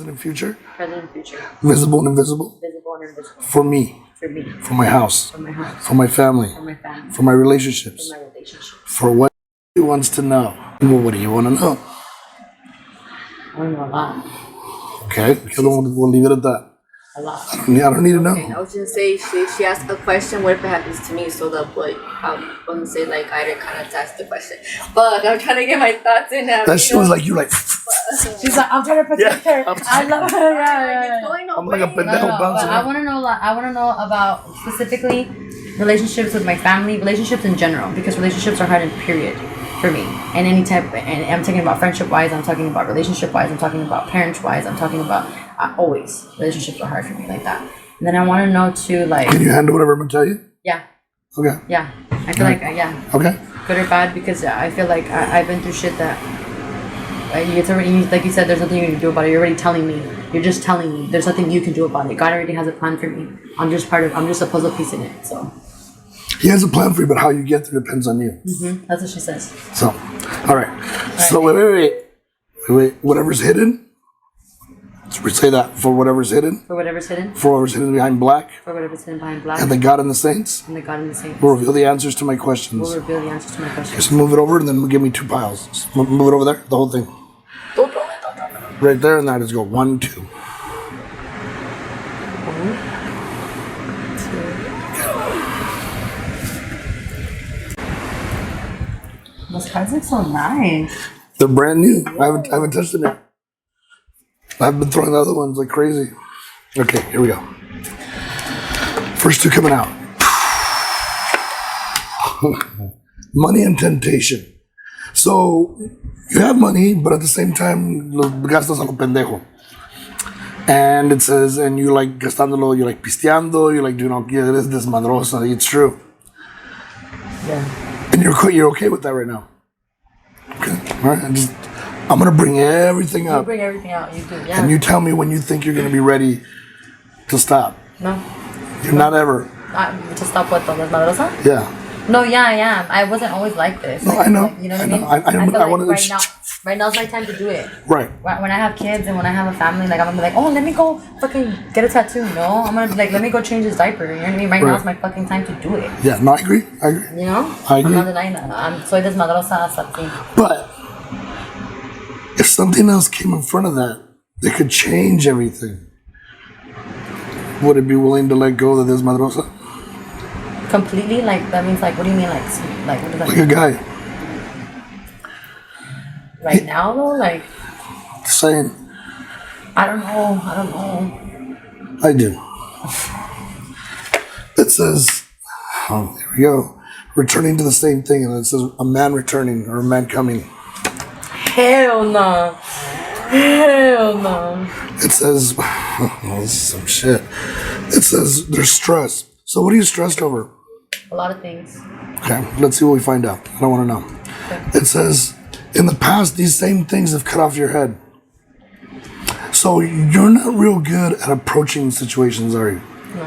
present and future. Present and future. Visible and invisible. Visible and invisible. For me. For me. For my house. For my house. For my family. For my family. For my relationships. For my relationships. For what he wants to know. Well, what do you want to know? I want to know a lot. Okay, we'll leave it at that. A lot. I don't need to know. I was gonna say she asked a question. What if it happens to me? So that like I'm gonna say like I didn't kind of ask the question. But I'm trying to get my thoughts in now. That shit was like you like. She's like, I'm trying to protect her. I love her. Yeah. I'm like a pendejo bouncing. I want to know. I want to know about specifically relationships with my family, relationships in general, because relationships are hard in period for me. And any type. And I'm talking about friendship wise. I'm talking about relationship wise. I'm talking about parents wise. I'm talking about always relationships are hard for me like that. And then I want to know too, like. Can you handle whatever I'm gonna tell you? Yeah. Okay. Yeah. I feel like yeah. Okay. Good or bad, because I feel like I've been through shit that. It's already, like you said, there's nothing you can do about it. You're already telling me. You're just telling me. There's nothing you can do about it. God already has a plan for me. I'm just a puzzle piece in it. So. He has a plan for you, but how you get there depends on you. Mm-hmm. That's what she says. So, all right. So wait. Whatever's hidden. We say that for whatever's hidden. For whatever's hidden. For whatever's hidden behind black. For whatever's hidden behind black. And the God and the saints. And the God and the saints. Will reveal the answers to my questions. Will reveal the answers to my questions. Just move it over and then give me 2 piles. Just move it over there, the whole thing. Right there, and that is go 1, 2. 1, 2. Those cards look so nice. They're brand new. I haven't touched them yet. I've been throwing the other ones like crazy. Okay, here we go. First 2 coming out. Money and temptation. So you have money, but at the same time, lo gastas a lo pendejo. And it says, and you like gastándolo, you like pisteando, you like doing all, yeah, it is desmadrosa. It's true. Yeah. And you're okay with that right now. Okay, all right. I'm gonna bring everything up. You bring everything out. You do, yeah. And you tell me when you think you're gonna be ready to stop. No. You're not ever. To stop what, though? Desmadrosa? Yeah. No, yeah. I wasn't always like this. No, I know. Like, you know what I mean? I want to. Right now's my time to do it. Right. When I have kids and when I have a family, like I'm gonna be like, oh, let me go fucking get a tattoo. No, I'm gonna be like, let me go change his diaper. You know what I mean? Right now's my fucking time to do it. Yeah. No, I agree. You know? I agree. I'm not denying that. I'm soy desmadrosa hasta el fin. But if something else came in front of that, they could change everything. Would it be willing to let go of the desmadrosa? Completely? Like, that means, like, what do you mean, like what does that Like mean? a guy. Right now, though? Like, Saying. I don't know. I do. It says, oh, here we go. Returning to the same thing, and it says a man returning or a man coming. Hell no. It says, oh, this is some shit. It says there's stress. So what are you stressed over? A lot of things. Okay, let's see what we find out. I don't want to know. Okay. It says, in the past, these same things have cut off your head. So you're not real good at approaching situations, are you? No.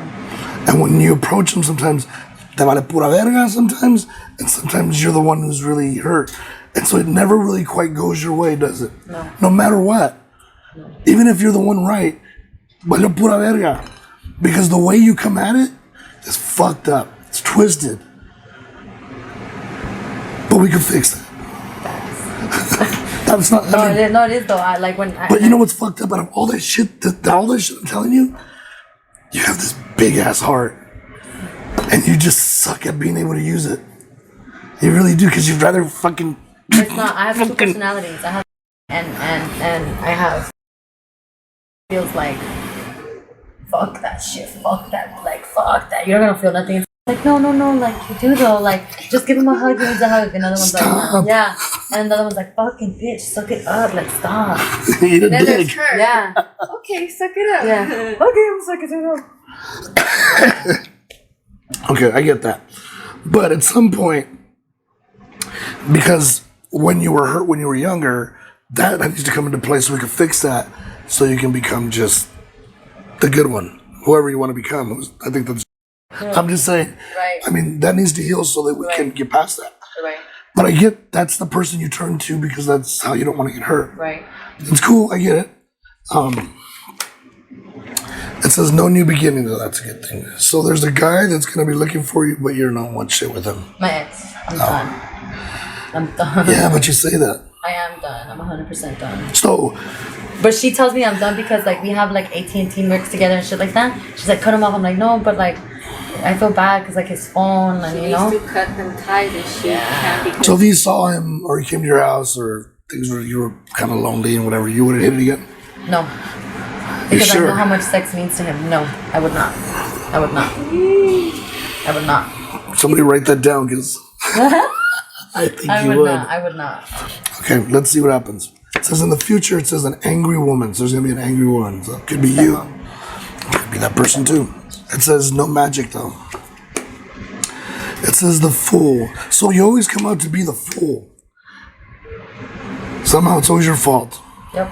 And when you approach them, sometimes te vale pura verga sometimes, and sometimes you're the one who's really hurt. And so it never really quite goes your way, does it? No. No matter what. No. Even if you're the one right, vale pura verga. Because the way you come at it is fucked up. It's twisted. But we can fix that. That's not. No, it is though. But you know what's fucked up out of all that shit? All that shit I'm telling you, you have this big ass heart, and you just suck at being able to use it. You really do, because you'd rather fucking. It's not. I have 2 personalities. I have and I have feels like fuck that shit. Fuck that. Like fuck that. You're not gonna feel nothing. Like, no, like, you do though, like, just give him a hug, he needs a hug. Another one's stop. Like, yeah. And another one's like, fucking bitch, suck it up, like, stop. Eat a then dick. there's her. Yeah. Okay, suck it up. Yeah. Okay, suck it up. Okay, I get that. But at some point, because when you were hurt when you were younger, that needs to come into place so we can fix that, so you can become just the good one, whoever you want to become. I think that's. I'm just saying. Right. I mean, that needs to heal so that we can get past that. Right. But I get that's the person you turn to because that's how you don't want to get hurt. Right. It's cool. I get it. It says no new beginning, so that's a good thing. So there's a guy that's gonna be looking for you, but you're not one shit with him. My ex. I'm done. I'm done. Yeah, but you say that. I am done. I'm 100% done. So, But she tells me I'm done because like we have like AT&T works together and shit like that. She's like, cut him off. I'm like, no, but like I feel bad because like his phone and She needs to cut them ties and shit. Can't be so if you saw him or he came to your house or things were you were kind of lonely and whatever, you wouldn't hit it again. No. Because sure? I know how much sex means to him. No, I would not. I would not. I would not. Somebody write that down, because I think I you would would. not. I would not. Okay, let's see what happens. It says in the future, it says an angry woman. So there's gonna be an angry woman. So it could be you. It could be that person too. It says no magic though. It says the fool. So you always come out to be the fool. Somehow it's always your fault. Yep.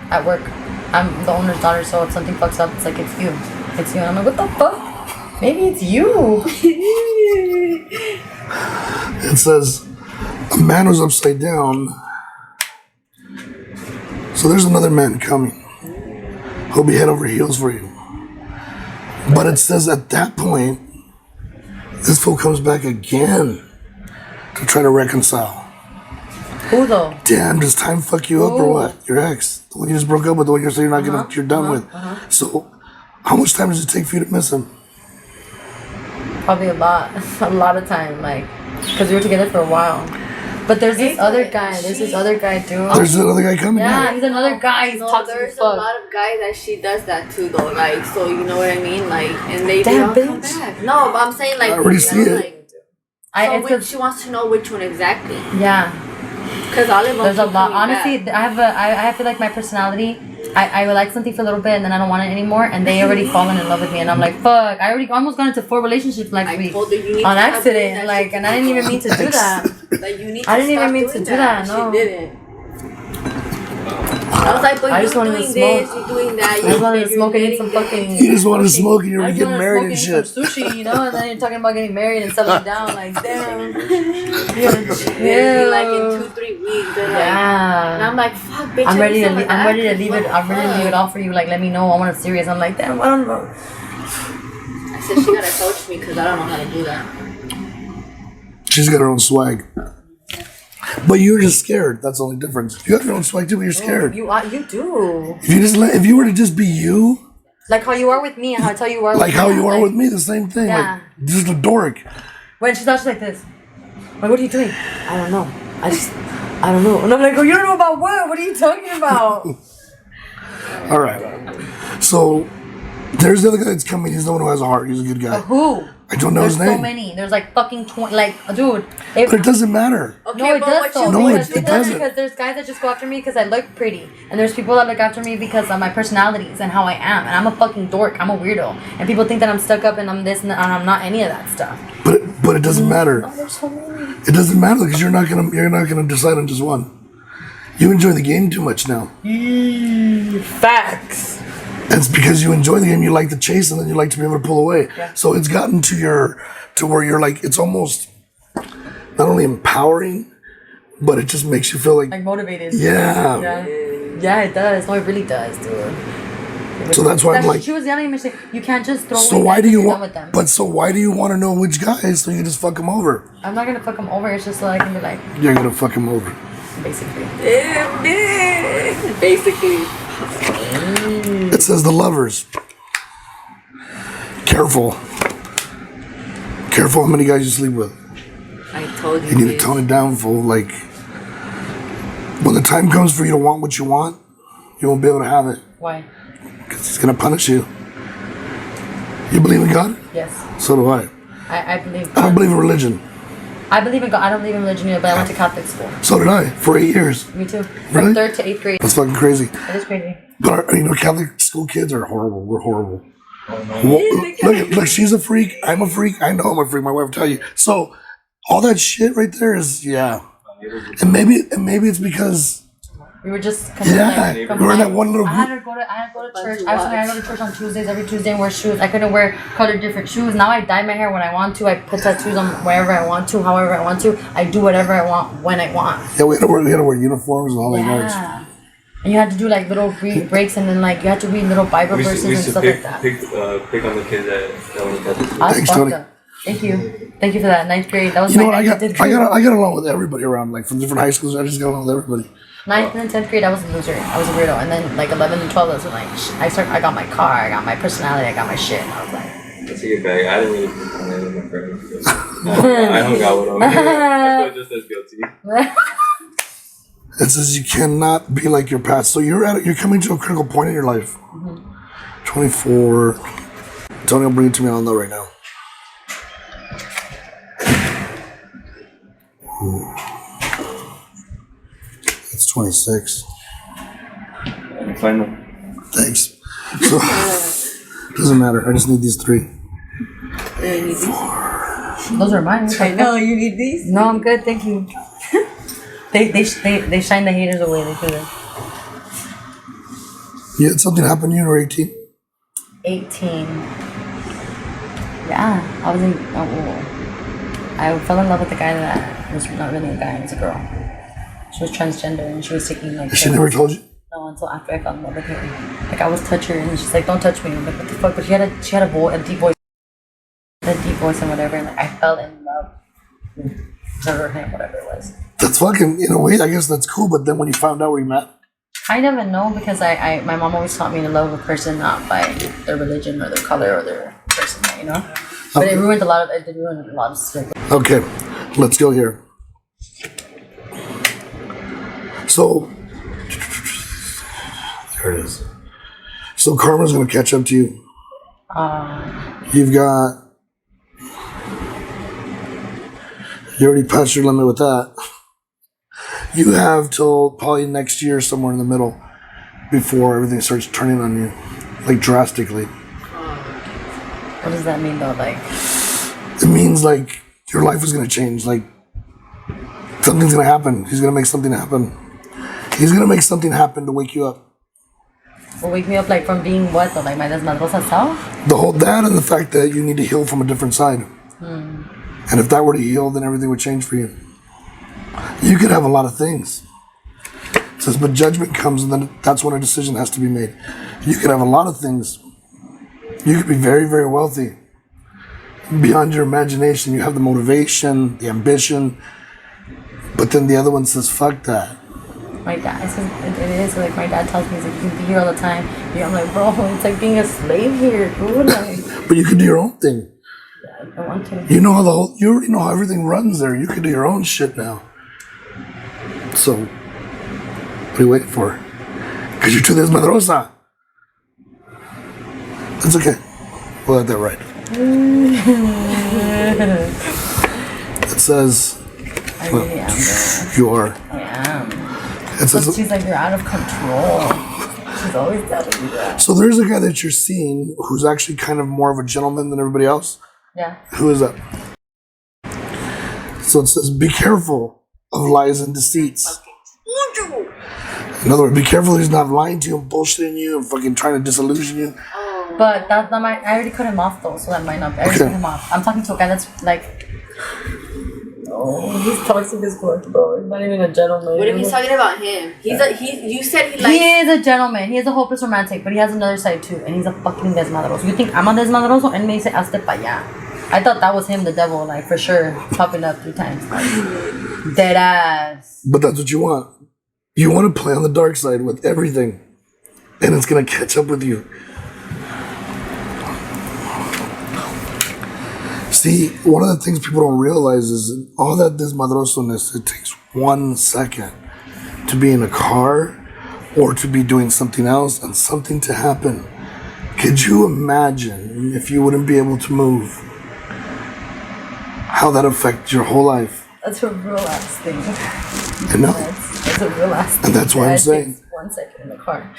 At work. I'm the owner's daughter, so if something fucks up, it's like, it's you. It's you. And I'm like, what the fuck? Maybe it's you. It says a man was upside down. So there's another man coming. He'll be head over heels for you. But it says at that point, this fool comes back again to try to reconcile. Who though? Damn, does time fuck you up or what? Your ex, the one you just broke up with, the one you're saying you're done with. So, how much time does it take for you to miss him? Probably a lot of time, like, because we were together for a while. But there's this other guy. There's this other guy too. There's another guy coming. Yeah, he's another guy. He's toxic there's as a fuck. lot of guys that she does that too, though. Like, so you know what I mean? Like, and they Damn, all come bitch. back. No, but I'm saying like, I already see it. Like, she wants to know which one exactly. Yeah. Because all of them. There's a keep lot. coming Honestly, back. I feel like my personality. I would like something for a little bit and then I don't want it anymore, and they already fallen in love with me, and I'm like, fuck. I already almost got into 4 relationships last week told her you need on to stop doing accident, that like, shit. and I didn't even mean to do that. Like, you need I didn't to even stop mean to doing do that, no. She didn't. I was like, but I you're just wanted to doing smoke. this, you're doing that. I just wanted to smoke and eat some fucking. You just wanted to smoke and you were I just getting wanted to married smoke and and eat shit. some sushi, you know, and then you're talking about getting married and settling down, like, damn. Yeah. Like in 2-3 weeks. They're like, Yeah. and I'm like, fuck, bitch. I'm ready to leave. like I'm ready to that, leave it. I'm ready to leave it all for you. Like, let me know. I want it serious. I'm like, damn. I don't know. I said she gotta coach me because I don't know how to do that. She's got her own swag. But you're just scared. That's the only difference. You have your own swag too, but you're scared. You do. If you were to just be you, Like how you are with me and how I tell you are. like with how me, you are like, with me, the same thing. Yeah. Like just a dork. When she's not just like this. Like, what are you doing? I don't know. I don't know. And I'm like, oh, you don't know about what? What are you talking about? All right. So there's the other guy that's coming. He's the one who has a heart. He's a good guy. Who? I don't know There's his name. so many. There's like fucking 20. Like, dude. But it doesn't matter. Okay, No, it but does what though. you No, Because it doesn't. Because there's guys that just go after me because I look pretty, and there's people that look after me because of my personalities and how I am, and I'm a fucking dork. I'm a weirdo, and people think that I'm stuck up and I'm this and I'm not any of that stuff. But it doesn't matter. Oh, there's so many. It doesn't matter because you're not gonna decide on just one. You enjoy the game too much now. Facts. And it's because you enjoy the game. You like the chase, and then you like to be able to pull away. Yeah. So it's gotten to where you're like, it's almost not only empowering, but it just makes you feel like Motivated. yeah. Yeah, it does. No, it really does, dude. So that's why I'm like. She was yelling at me. She's like, you can't just throw. So away why guys do you when you're want? done with them. But so why do you want to know which guys so you can just fuck them over? I'm not gonna fuck them over. It's just so I can be like, You're gonna fuck them over. basically. Basically. It says the lovers. Careful. Careful how many guys you sleep with. I told you. You need to tone it down, fool. Like, when the time comes for you to want what you want, you won't be able to have it. Why? Because he's going to punish you. You believe in God? Yes. So do I. I believe. I don't believe in religion. I believe in God. I don't believe in religion either, but I went to Catholic school. So did I, for 8 years. Me too. Really? From 3rd to 8th grade. That's fucking crazy. It is crazy. But, Catholic school kids are horrible. We're horrible. Look, she's a freak. I'm a freak. I know I'm a freak. My wife will tell you. So, all that shit right there is, yeah. And maybe it's because We were just Yeah, we were in that one little I had group. to go to church. I had to go to church on Tuesdays. Every Tuesday and wear shoes. I couldn't wear colored different shoes. Now I dye my hair when I want to. I put tattoos on wherever I want to, however I want to. I do whatever I want when I want. Yeah, we had to wear uniforms and all that. Yeah. And you had to do like little breaks, and then like you had to read little Bible verses and stuff like that. Pick on the kids that went to Catholic school. Thanks, Tony. Thank you for that. 9th grade. That was You know my what? I 9th got along with everybody around, like from different high schools. I just got along with everybody. 9th and 10th grade, I was a loser. I was a weirdo. And then like 11 and 12, that's when like I got my car, I got my personality, I got my shit. And I was like, Let's take it back. I didn't really pick on any of my friends. I hung out with them. I feel just as guilty. It says you cannot be like your past. So you're coming to a critical point in your life. 24. Tony will bring it to me. I'll know right now. Ooh. It's 26. Find them. Thanks. So, doesn't matter. I just need these 3. those are mine. I know you need these. No, I'm good. Thank you. They shine the haters away. They do. You had something happen to you when you were 18? 18. Yeah, I was in. I fell in love with a guy that was not really a guy. It was a girl. She was transgender and she was taking like. She never told you? No, until after I fell in love with her. Like I was touch her and she's like, "Don't touch me." I'm like, what the fuck? But she had a deep voice, and whatever. And like I fell in love with her or him, whatever it was. That's fucking, in a way, I guess that's cool. But then when you found out where you met, Kind of, and no, because my mom always taught me to love a person not by their religion or their color or their person, you know. But it ruined a lot of stuff. okay, let's go here. So, there it is. So karma's gonna catch up to you. You already passed your limit with that. You have till probably next year, somewhere in the middle, before everything starts turning on you, like drastically. What does that mean, though? Like, it means like your life is gonna change. Like something's gonna happen. He's gonna make something happen. He's gonna make something happen to wake you up. will wake me up like from being what though? Like my desmadrosa self? The whole that and the fact that you need to heal from a different side. And if that were to heal, then everything would change for you. You could have a lot of things. It says, but judgment comes, and then that's when a decision has to be made. You could have a lot of things. You could be very, very wealthy. Beyond your imagination, you have the motivation, the ambition. But then the other one says, fuck that. My dad says it is like my dad tells me he's like, you can be here all the time. Yeah, I'm like, bro, it's like being a slave here, dude. Like, but you could do your own thing. I want to. You know how you already know how everything runs there. You could do your own shit now. So, what are you waiting for? Because you're too desmadrosa. That's okay. We'll have that right. It says, I really am, though. you are. I am. It says, She's like, you're out of control. She's always telling me that. so there's a guy that you're seeing who's actually kind of more of a gentleman than everybody else. Yeah. Who is that? So it says, be careful of lies and deceits. In other words, be careful he's not lying to you and bullshitting you and fucking trying to disillusion you. But that might, I already cut him off though, so that might not be. I already cut him off. I'm talking to a guy that's like, oh, he's toxic as fuck, bro. He's not even a gentleman. What if he's talking about him? You said he likes. He is a gentleman. He is a hopeless romantic, but he has another side too, and he's a fucking desmadroso. You think I'm a desmadroso? And me say, hazte pa' allá. I thought that was him, the devil, like for sure, popping up 3 times. Like, dead ass. But that's what you want. You want to play on the dark side with everything, and it's gonna catch up with you. See, one of the things people don't realize is all that desmadroso-ness, it takes 1 second to be in a car or to be doing something else and something to happen. Could you imagine if you wouldn't be able to move? How that affects your whole life? That's a real ass thing. I know. That's a real ass thing. And that's why I'm saying. 1 second in the car.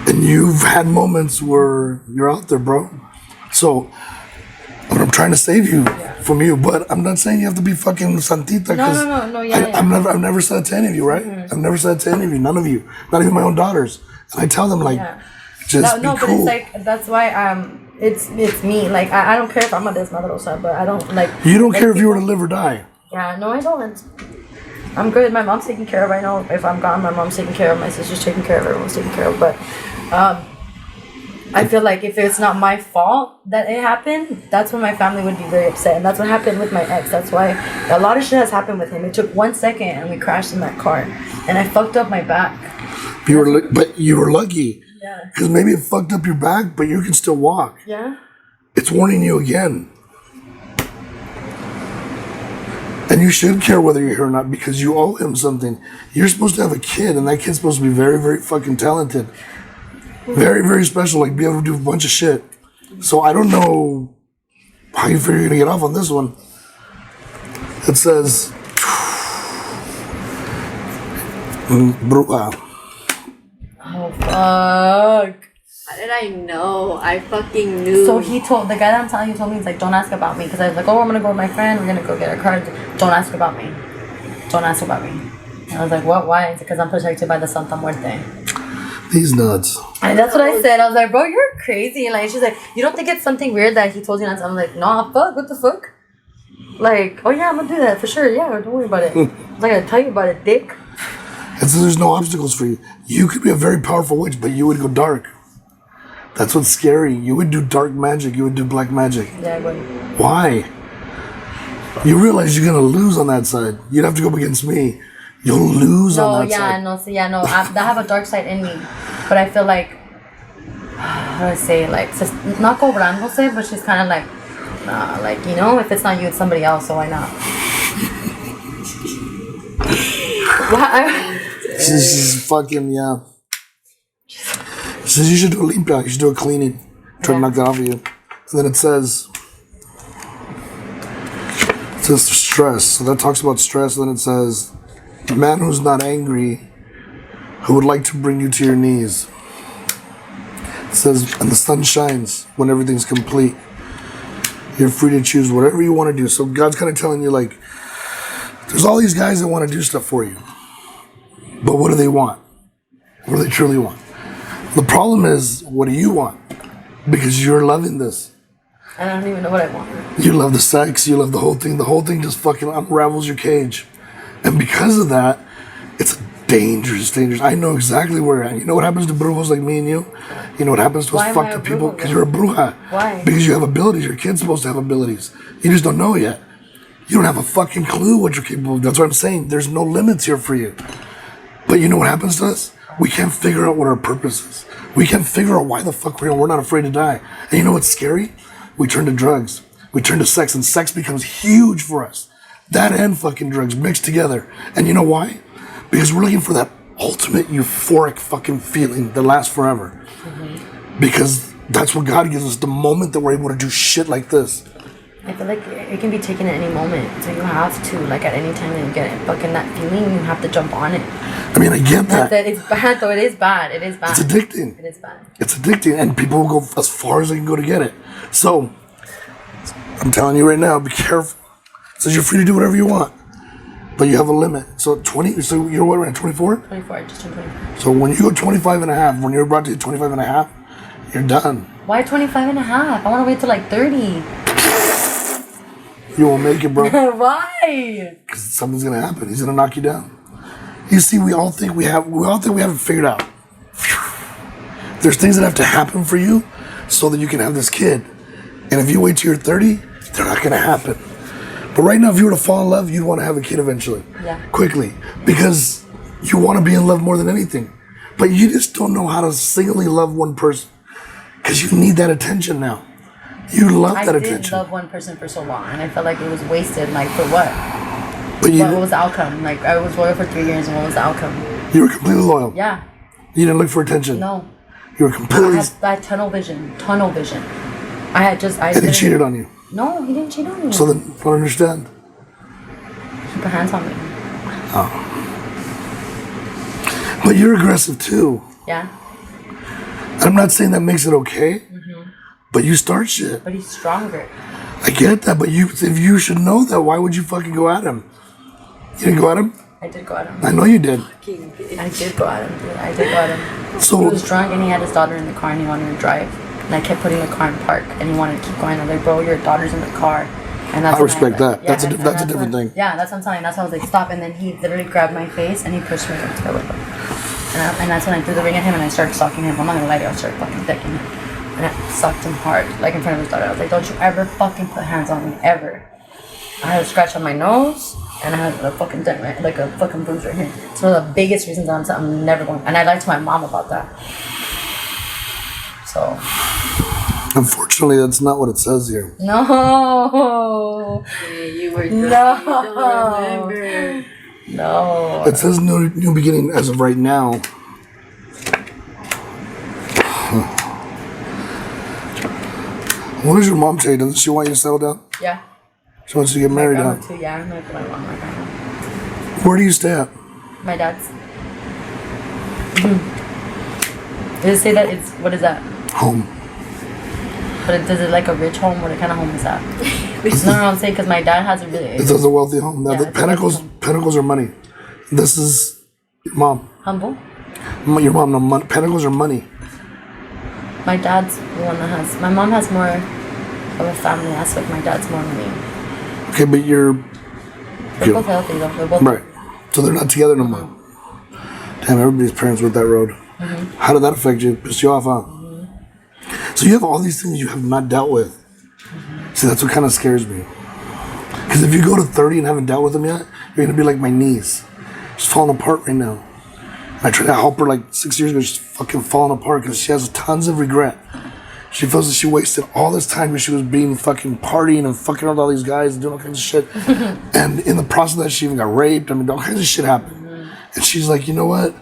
And you've had moments where you're out there, bro. So, but I'm trying to save you from you, but I'm not saying you have to be fucking santita. No, yeah. I've never said it to any of you, right? I've never said it to any of you, none of you, not even my own daughters. And I tell them like, just be cool. But it's like that's why it's me. Like I don't care if I'm a desmadrosa, but I don't like. You don't care if you were to live or die. Yeah, no, I don't. I'm good. My mom's taken care of. I know if I'm gone, my mom's taken care of. My sister's taken care of. Everyone's taken care of. But I feel like if it's not my fault that it happened, that's when my family would be very upset. And that's what happened with my ex. That's why a lot of shit has happened with him. It took 1 second and we crashed in that car. And I fucked up my back. But you were lucky. Yeah. Because maybe it fucked up your back, but you can still walk. Yeah. It's warning you again. And you should care whether you're here or not because you owe him something. You're supposed to have a kid, and that kid's supposed to be very, very fucking talented. Very, very special, like be able to do a bunch of shit. So I don't know how you figure you're gonna get off on this one. It says, Oh, fuck. How did I know? I fucking knew. So he told, the guy that I'm telling you told me, he's like, don't ask about me. Because I was like, oh, I'm going to go with my friend. We're going to go get our cards. Don't ask about me. Don't ask about me. And I was like, what? Why? Because I'm protected by the Santa Muerte. these nuts. And that's what I said. I was like, bro, you're crazy. And like, she's like, you don't think it's something weird that he told you not to? I'm like, nah, fuck, what the fuck? Like, oh yeah, I'm going to do that for sure. Yeah, don't worry about it. I'm like, I tell you about it, dick. And so there's no obstacles for you. You could be a very powerful witch, but you would go dark. That's what's scary. You would do dark magic. You would do black magic. Yeah, I would. Why? You realize you're going to lose on that side. You'd have to go up against me. You'll lose on that side. I have a dark side in me. But I feel like, how do I say, like, not cobrándose, but she's kind of like, nah, like, you know, if it's not you, it's somebody else, so why not? She's fucking, yeah. She says you should do a limpia, you should do a cleaning. Try to knock that off of you. And then it says stress. So that talks about stress. And then it says, a man who's not angry, who would like to bring you to your knees. It says, and the sun shines when everything's complete. You're free to choose whatever you want to do. So God's kind of telling you, like, there's all these guys that want to do stuff for you. But what do they want? What do they truly want? The problem is, what do you want? Because you're loving this. I don't even know what I want. You love the sex, you love the whole thing. The whole thing just fucking unravels your cage. And because of that, it's dangerous. I know exactly where I am. You know what happens to brujos like me and you? You know what happens to us fucked up people? Because you're a bruja. Why? Because you have abilities. Your kid's supposed to have abilities. You just don't know yet. You don't have a fucking clue what you're capable of. That's what I'm saying. There's no limits here for you. But you know what happens to us? We can't figure out what our purpose is. We can't figure out why the fuck we're here. We're not afraid to die. And you know what's scary? We turn to drugs. We turn to sex, and sex becomes huge for us. That and fucking drugs mixed together. And you know why? Because we're looking for that ultimate euphoric fucking feeling that lasts forever. Mm-hmm. Because that's what God gives us, the moment that we're able to do shit like this. I feel like it can be taken at any moment, so you have to, like, at any time that you get it, fucking that feeling, you have to jump on it. I mean, I get that. It's bad, though. It is bad. It's addicting. It is bad. It's addicting, and people will go as far as they can go to get it. So, I'm telling you right now, be careful. It says you're free to do whatever you want, but you have a limit. So so you're what, around 24? 24, just turned 24. So when you go 25 and a half, when you're about to hit 25 and a half, you're done. Why 25 and a half? I want to wait till like 30. You won't make it, bro. Why? Because something's gonna happen. He's gonna knock you down. You see, we all think we have it figured out. There's things that have to happen for you so that you can have this kid. And if you wait till you're 30, they're not gonna happen. But right now, if you were to fall in love, you'd want to have a kid eventually. Yeah. Quickly. Because you want to be in love more than anything. But you just don't know how to singly love one person. Because you need that attention now. You love that attention. I did love one person for so long, and I felt like it was wasted. Like, for what? But what was the outcome? Like, I was loyal for 3 years, and what was the outcome? You were completely loyal. Yeah. You didn't look for attention. No. You were completely... I had tunnel vision. And he cheated on you. No, he didn't cheat on me. So then, I don't understand. He put hands on me. Oh. But you're aggressive too. Yeah. And I'm not saying that makes it okay, but you start shit. But he's stronger. I get that, but if you should know that, why would you fucking go at him? You didn't go at him? I did go at him. I know you did. I did go at him, dude. I did go at him. So, he was drunk and he had his daughter in the car and he wanted to drive. And I kept putting the car in park and he wanted to keep going. I was like, bro, your daughter's in the car. And that's I respect that. Yeah, That's a different thing. Yeah, that's what I'm telling you. That's why I was like, stop. And then he literally grabbed my face and he pushed me into the window. And that's when I threw the ring at him and I started stalking him. I'm not gonna lie to you, I started fucking decking him. And I sucked him hard, like in front of his daughter. I was like, don't you ever fucking put hands on me, ever. I had a scratch on my nose and I had a fucking dent, right? Like a fucking bruise right here. It's one of the biggest reasons I'm never going. And I lied to my mom about that. So. Unfortunately, that's not what it says here. No. Yeah, you were No. don't remember. No. It says new beginning as of right now. What does your mom say? Doesn't she want you to settle down? Yeah. She wants you to get married, My huh? grandma too, yeah. I'm like my mom, like I know. Where do you stay at? My dad's. Does it say that it's, what is that? Home. But does it like a rich home? What kind of home is that? No, I'm saying because my dad has a really. It says a wealthy home. Now, Yeah, the it's a wealthy pentacles, home. pentacles are money. This is your mom. Humble. Your mom, no, pentacles are money. My dad's the one that has. My mom has more of a family aspect. My dad's more money. Okay, but you're They're both healthy though. They're both. right. So they're not together no more. Damn, everybody's parents went that road. How did that affect you? Pissed you off, huh? So you have all these things you have not dealt with. See, that's what kind of scares me. Because if you go to 30 and haven't dealt with them yet, you're gonna be like my niece. She's falling apart right now. I tried to help her like 6 years ago. She's fucking falling apart because she has tons of regret. She feels that she wasted all this time because she was being fucking partying and fucking with all these guys and doing all kinds of shit. And in the process of that, she even got raped. I mean, all kinds of shit happened. And she's like, you know what?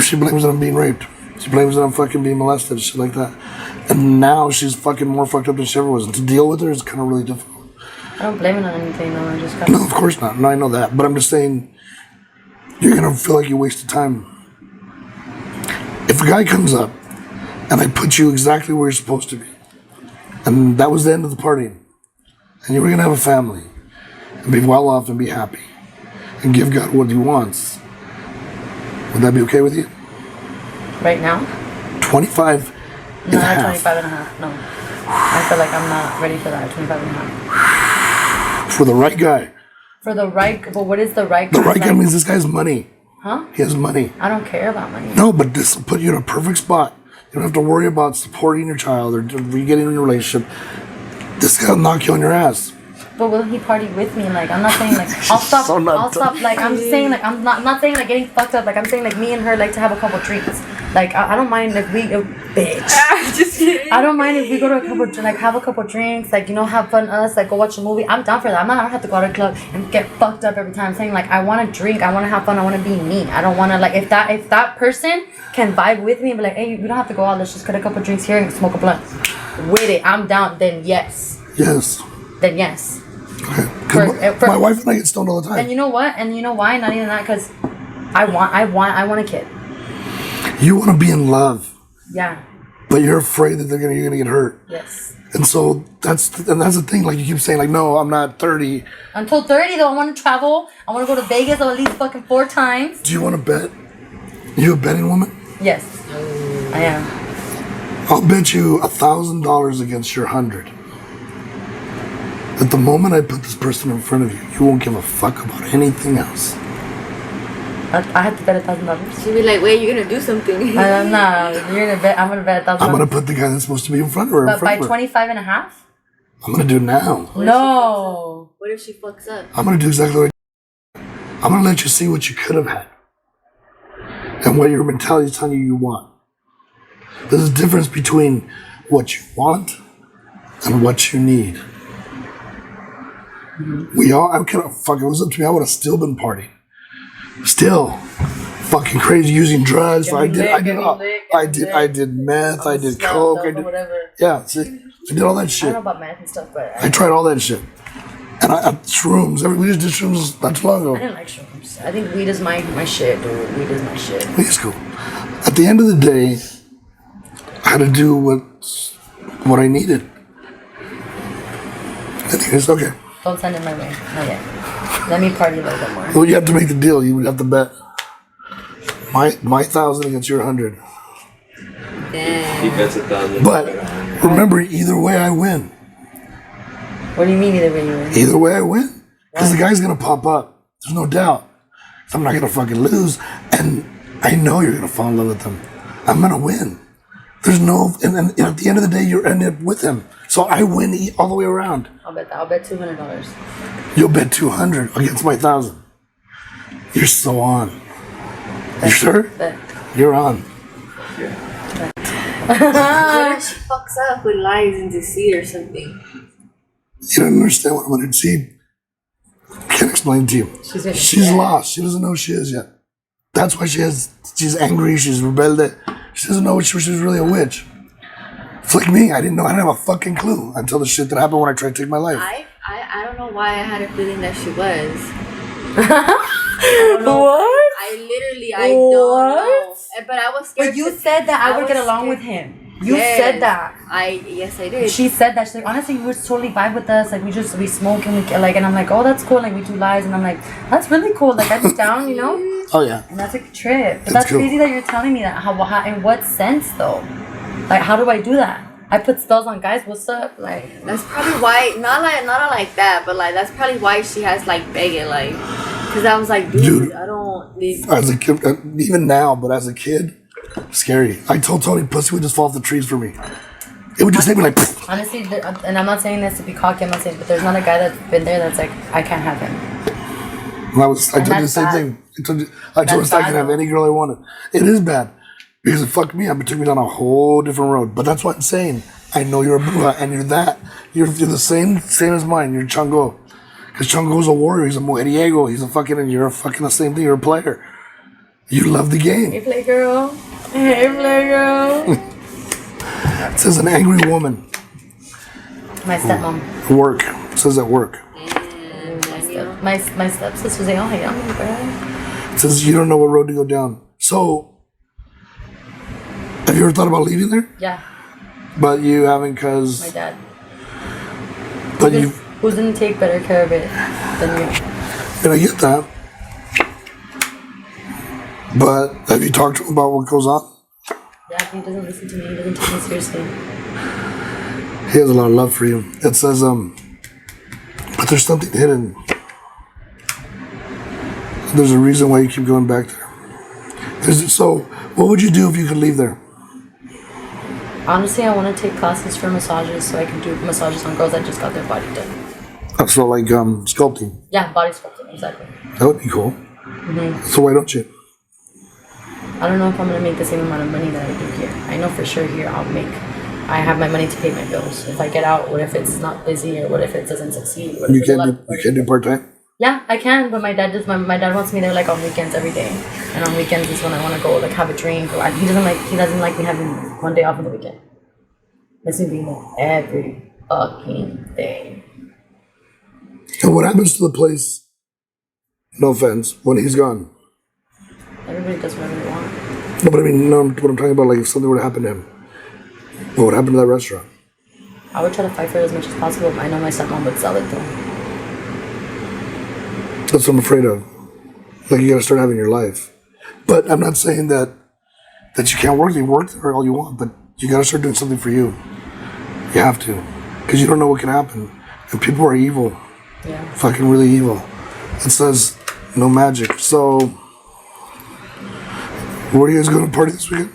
She blames that I'm being raped. She blames that I'm fucking being molested, shit like that. And now she's fucking more fucked up than she ever was. And to deal with her is kind of really difficult. I don't blame it on anything. No, I just got. No, of course not. No, I know that. But I'm just saying, you're going to feel like you wasted time. If a guy comes up and I put you exactly where you're supposed to be, and that was the end of the party, and you were going to have a family, and be well off and be happy, and give God what he wants, would that be okay with you? Right now? 25 and No, a not half. 25 and a half. No. I feel like I'm not ready for that. 25 and a half. For the right guy. For the right, but what is the right? The right guy like, means this guy has money. Huh? He has money. I don't care about money. No, but this will put you in a perfect spot. You don't have to worry about supporting your child or getting in a relationship. This guy will knock you on your ass. But will he party with me? Like, I'm not saying like I'll stop. So not I'll stop. Like, I'm saying like I'm not saying like getting fucked up. Like, I'm saying like me and her like to have a couple drinks. Like, I don't mind if we bitch. Just kidding. I don't mind if we go to a couple like have a couple drinks. Like, you know, have fun us. Like, go watch a movie. I'm down for that. I don't have to go to a club and get fucked up every time. I'm saying like I want to drink. I want to have fun. I want to be me. I don't want to like if that person can vibe with me and be like, hey, we don't have to go out. Let's just get a couple drinks here and smoke a blunt. With it, I'm down. Then yes. Yes. Then yes. Okay. 'Cause my wife and I get stoned all the time. And you know what? And you know why? Not even that, because I want a kid. You want to be in love, Yeah. but you're afraid that you're gonna get hurt. Yes. And so that's the thing. Like you keep saying, like, no, I'm not 30. Until 30, though, I want to travel. I want to go to Vegas at least fucking 4 times. Do you want to bet? You a betting woman? Yes, I am. I'll bet you $1,000 against your 100. At the moment I put this person in front of you, you won't give a fuck about anything else. I have to bet $1,000. She'd be like, wait, you're gonna do something. Nah, you're gonna bet. I'm gonna bet $1,000. I'm gonna put the guy that's supposed to be in front of her. But by 25 and a half? I'm gonna do it now. No. What if she fucks up? I'm gonna do exactly what I'm gonna let you see what you could have had. And what your mentality is telling you want. There's a difference between what you want and what you need. We all, I could have, fuck, it was up to me, I would have still been partying. Still. Fucking crazy, using drugs. I did meth, I did coke, I did, whatever. yeah, see, I did all that I shit. don't know about math and stuff, but I tried all that shit. And shrooms, we just did shrooms not too long I ago. didn't like shrooms. I think weed is my shit, dude. Weed is my shit. It's cool. At the end of the day, I had to do what I needed. And it's okay. Don't send it my way. Not yet. Let me party a little bit more. Well, you have to make the deal. You would have to bet my 1,000 against your 100. Damn. He bets 1,000. But Remember, either way I win. What do you mean either way you win? Either way I win. Because the guy's going to pop up. There's no doubt. I'm not going to fucking lose. And I know you're going to fall in love with him. I'm going to win. There's no... And at the end of the day, you're ending up with him. So I win all the way around. I'll bet $200. You'll bet 200 against my 1,000. You're so on. You sure? Bet. You're on. What if she fucks up with lies and deceit or something? You don't understand what I'm going to see. Can't explain to you. She's lost. She doesn't know who she is yet. That's why she's angry. She's rebelled. She doesn't know she's really a witch. It's like me. I didn't have a fucking clue until the shit that happened when I tried to take my life. I don't know why I had a feeling that she was. What? I don't know. But I was scared. But you said that I would get along with him. You said that. Yes, I did. She said that. She's like, honestly, you would totally vibe with us. Like, we smoke and we like, and I'm like, oh, that's cool. Like, we do lies, and I'm like, that's really cool. Like, I'm down, you know. Oh yeah. And that's a trip. But that's cool. Crazy that you're telling me that. How? In what sense though? Like, how do I do that? I put spells on guys. What's up? Like, that's probably why. Not like that, but like that's probably why she has like begging, like, because I was like, dude, I don't need. As a kid, even now, but as a kid. Scary. I told Tony pussy would just fall off the trees for me. It would just hit me like. Honestly, and I'm not saying this to be cocky. I'm not saying, but there's not a guy that's been there that's like, I can't have him. I told you the same thing. I told us I could have any girl I wanted. It is bad because it fucked me up. It took me down a whole different road. But that's what I'm saying. I know you're a bruja and you're that. You're the same as mine. You're Chango. Because Chango's a warrior. He's a mujeriego. He's a fucking, and you're fucking the same thing. You're a player. You love the game. Hey, play girl. Hey, play girl. It says an angry woman. My stepmom. Work. It says at work. My stepsister's like, oh, hey, I'm bro. It says you don't know what road to go down. So, have you ever thought about leaving there? Yeah. But you haven't, because... My dad. But who's going to take better care of it than you? And I get that. But have you talked to him about what goes on? Yeah, he doesn't listen to me. He doesn't take me seriously. He has a lot of love for you. It says, but there's something hidden. There's a reason why you keep going back there. So, what would you do if you could leave there? Honestly, I want to take classes for massages so I can do massages on girls that just got their body done. So, like, sculpting? Yeah, body sculpting, exactly. That would be cool. Mm-hmm. So why don't you? I don't know if I'm going to make the same amount of money that I do here. I know for sure here I have my money to pay my bills. If I get out, what if it's not busy, or what if it doesn't succeed? You can't do part-time? Yeah, I can, but my dad wants me there like on weekends every day. And on weekends is when I want to go like have a drink. Or he doesn't like me having one day off on the weekend. It's me being there every fucking day. And what happens to the place, no offense, when he's gone? Everybody does whatever they want. No, but I mean, no, what I'm talking about, like if something were to happen to him, what would happen to that restaurant? I would try to fight for it as much as possible, but I know my stepmom would sell it though. That's what I'm afraid of. Like, you gotta start having your life. But I'm not saying that you can't work. You work there all you want, but you gotta start doing something for you. You have to. Because you don't know what can happen. And people are evil. Yeah. Fucking really evil. It says no magic. So, where are you guys going to party this weekend?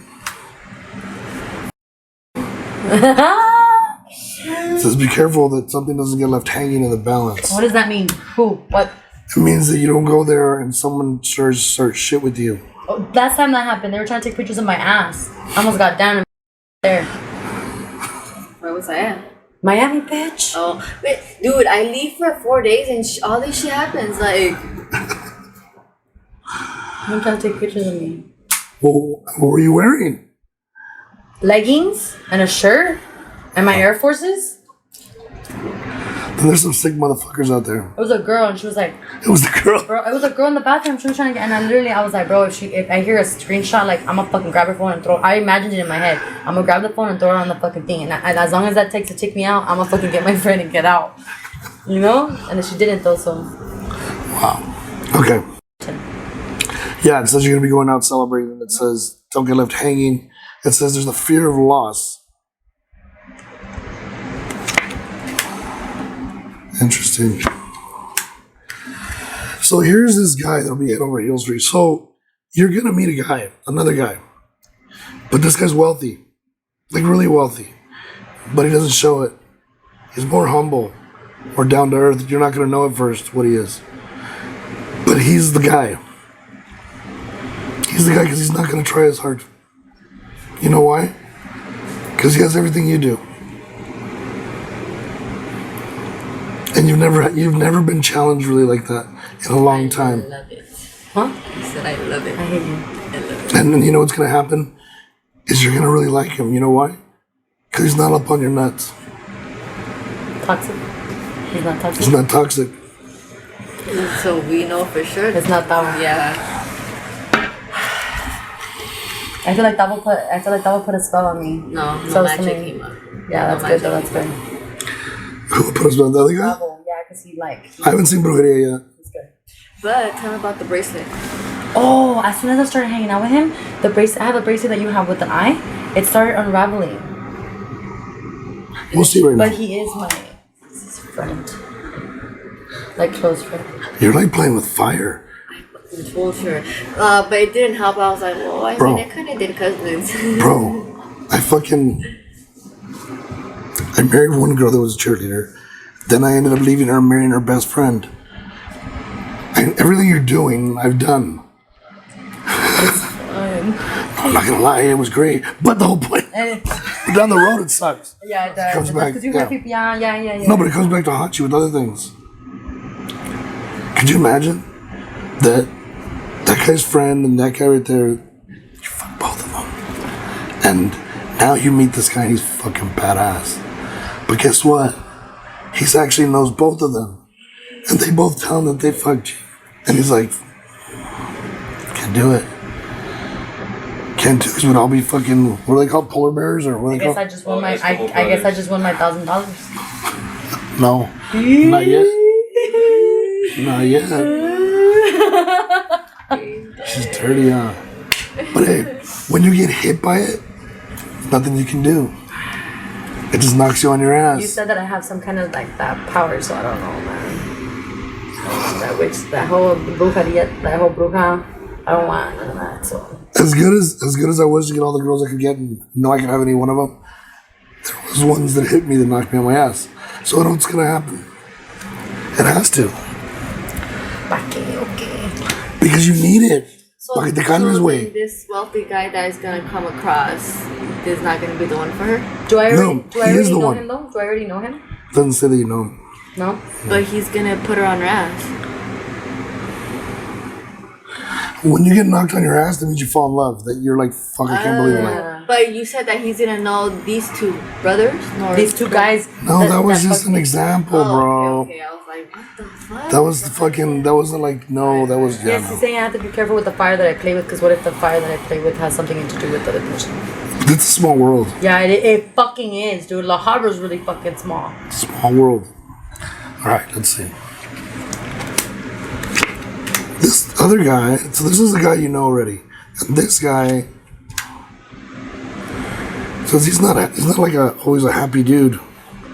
It says be careful that something doesn't get left hanging in the balance. What does that mean? Who? What? It means that you don't go there and someone starts shit with you. Oh, last time that happened, they were trying to take pictures of my ass. I almost got down and there. Where was I at? Miami, bitch. Oh, wait, dude, I leave for 4 days and all this shit happens. Like, I'm trying to take pictures of me. Well, what were you wearing? Leggings and a shirt and my Air Forces. And there's some sick motherfuckers out there. It was a girl, and she was like, It was the girl. bro, it was a girl in the bathroom. She was trying to get, and I was like, bro, if I hear a screenshot, like, I'm gonna fucking grab her phone and throw. I imagined it in my head. I'm gonna grab the phone and throw it on the fucking thing, and as long as that takes to take me out, I'm gonna fucking get my friend and get out. You know? And then she didn't though, so. Wow. Okay. Yeah, it says you're gonna be going out celebrating. It says don't get left hanging. It says there's the fear of loss. Interesting. So here's this guy that'll be head over heels for you. So you're gonna meet a guy, another guy, but this guy's wealthy, like really wealthy, but he doesn't show it. He's more humble, more down to earth. You're not gonna know at first what he is, but he's the guy. He's the guy because he's not gonna try as hard. You know why? Because he has everything you do. And you've never been challenged really like that in a long time. I love it. Huh? He said, I love it. I hate you. I love it. And then you know what's gonna happen? Is you're gonna really like him. You know why? Because he's not up on your nuts. Toxic. He's not toxic. He's not toxic. So we know for sure. It's not that one. Yeah. I feel like that will put a spell on me. No, So no it's magic something- came up. Yeah, that's No good though. magic. That's good. Who put us on the other guy? Bravo. Yeah, because he I haven't seen Brujeria yet. he's good. But tell me about the bracelet. Oh, as soon as I started hanging out with him, the bracelet, I have a bracelet that you have with an eye. It started unraveling. We'll see right But now. he is my friend. Like close friend. You're like playing with fire. Full sure. But it didn't help. I was like, well, I Bro. mean, I kind of did cousins. Bro, I married one girl that was a cheerleader. Then I ended up leaving her and marrying her best friend. Everything you're doing, I've done. I'm not gonna lie, it was great. But the whole point, down the road, it sucks. Yeah, it does. Comes back, Because you yeah. hurt people. Yeah. No, but it comes back to haunt you with other things. Could you imagine that guy's friend and that guy right there, you fuck both of them. And now you meet this guy and he's fucking badass. But guess what? He actually knows both of them. And they both tell him that they fucked you. And he's like, can't do it. Can't do it. We'd all be fucking, what are they called? Polar bears? Or what are I they guess called? I just won my. I guess I just won my $1,000. No. Not yet. Not yet. She's dirty, huh? But hey, when you get hit by it, nothing you can do. It just knocks you on your ass. You said that I have some kind of like that power, so I don't know, man. That whole brujeria, that whole bruja, I don't want none of that. So As good as I was to get all the girls I could get and know I could have any one of them, there was ones that hit me that knocked me on my ass. So I know what's gonna happen. It has to. okay. Because you need it. So, Okay, the economy's way. then this wealthy guy that is gonna come across is not gonna be the one for her. Do I already, No, do I he is already the know one. him though? Do I already know him? Doesn't say that you know him. No. But he's gonna put her on her ass. When you get knocked on your ass, that means you fall in love. That you're like, fuck, I can't believe it. Like, But you said that he's gonna know these two brothers. Nor These two guys. no, that was just an example, bro. Okay. I was like, what the fuck? That was the fucking. That wasn't like no. That was yeah. Yes, he's saying I have to be careful with the fire that I play with, because what if the fire that I play with has something to do with the other person? It's a small world. Yeah, it fucking is, dude. La Harbor's really fucking small. Small world. All right, let's see. This other guy. So this is the guy you know already, and this guy. Says he's not like always a happy dude.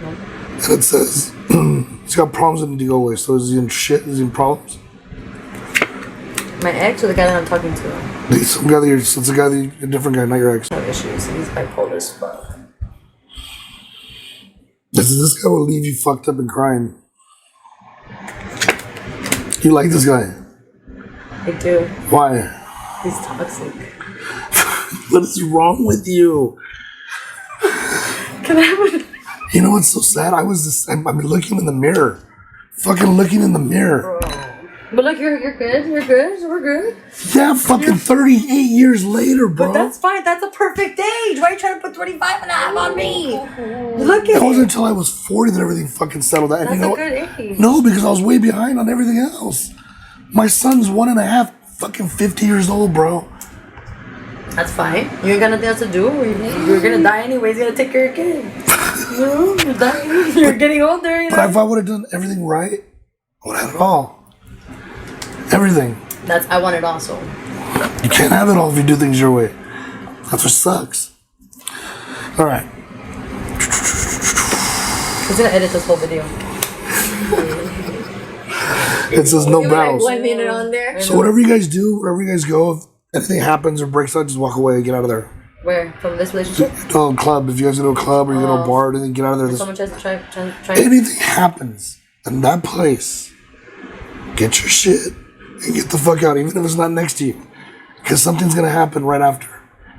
And it says he's got problems that need to go away. So is he in shit? Is he in problems? My ex or the guy that I'm talking to? Some guy that you're, it's a guy that a different guy, not your ex. I have issues. He's bipolar as fuck. This guy will leave you fucked up and crying. You like this guy? I do. Why? He's toxic. What is wrong with you? Can I have a... You know what's so sad? I'm looking in the mirror. Fucking looking in the mirror. But look, you're good. You're good. We're good. Yeah, fucking 38 years later, bro. But that's fine. That's a perfect age. Why are you trying to put 25 and a half on me? Look It at wasn't it. until I was 40 that everything fucking settled out. And That's you know a good what? age. No, because I was way behind on everything else. My son's 1.5, fucking 50 years old, bro. That's fine. You ain't got nothing else to do. You're gonna die anyways. You gotta take care of your kid. You're dying. You're getting older. You But know? if I would have done everything right, I would have had it all. Everything. I want it also. You can't have it all if you do things your way. That's what sucks. All right. He's gonna edit this whole video. It says no battles. Like 1 minute on there. So whatever you guys do, wherever you guys go, if anything happens or breaks out, just walk away and get out of there. Where? From this relationship? No club. If you guys go to a club or you go to a bar, then get out of there. Someone tries to try. Anything happens in that place, get your shit and get the fuck out, even if it's not next to you. Because something's going to happen right after.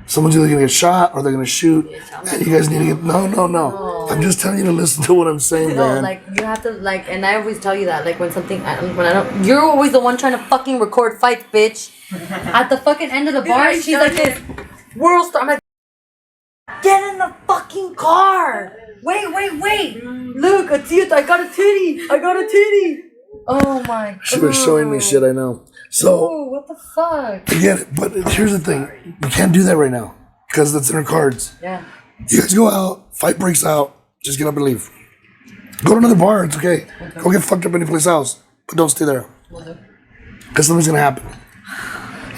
Someone's either going to get shot or they're going to shoot. And you guys need to get... No. I'm just telling you to listen to what I'm saying, No, man. like, you have to, like, and I always tell you that, like, when I don't, you're always the one trying to fucking record fights, bitch. At the fucking end of the bar, she's like this, world star. I'm like, get in the fucking car. Wait. Look, I got a titty. Oh my god. She was showing me shit, I know. So... Oh, what the fuck? I get it, but here's the thing. You can't do that right now. Because that's in her cards. Yeah. You guys go out, fight breaks out, just get up and leave. Go to another bar, it's okay. Go get fucked up anyplace else, but don't stay there. Because something's gonna happen.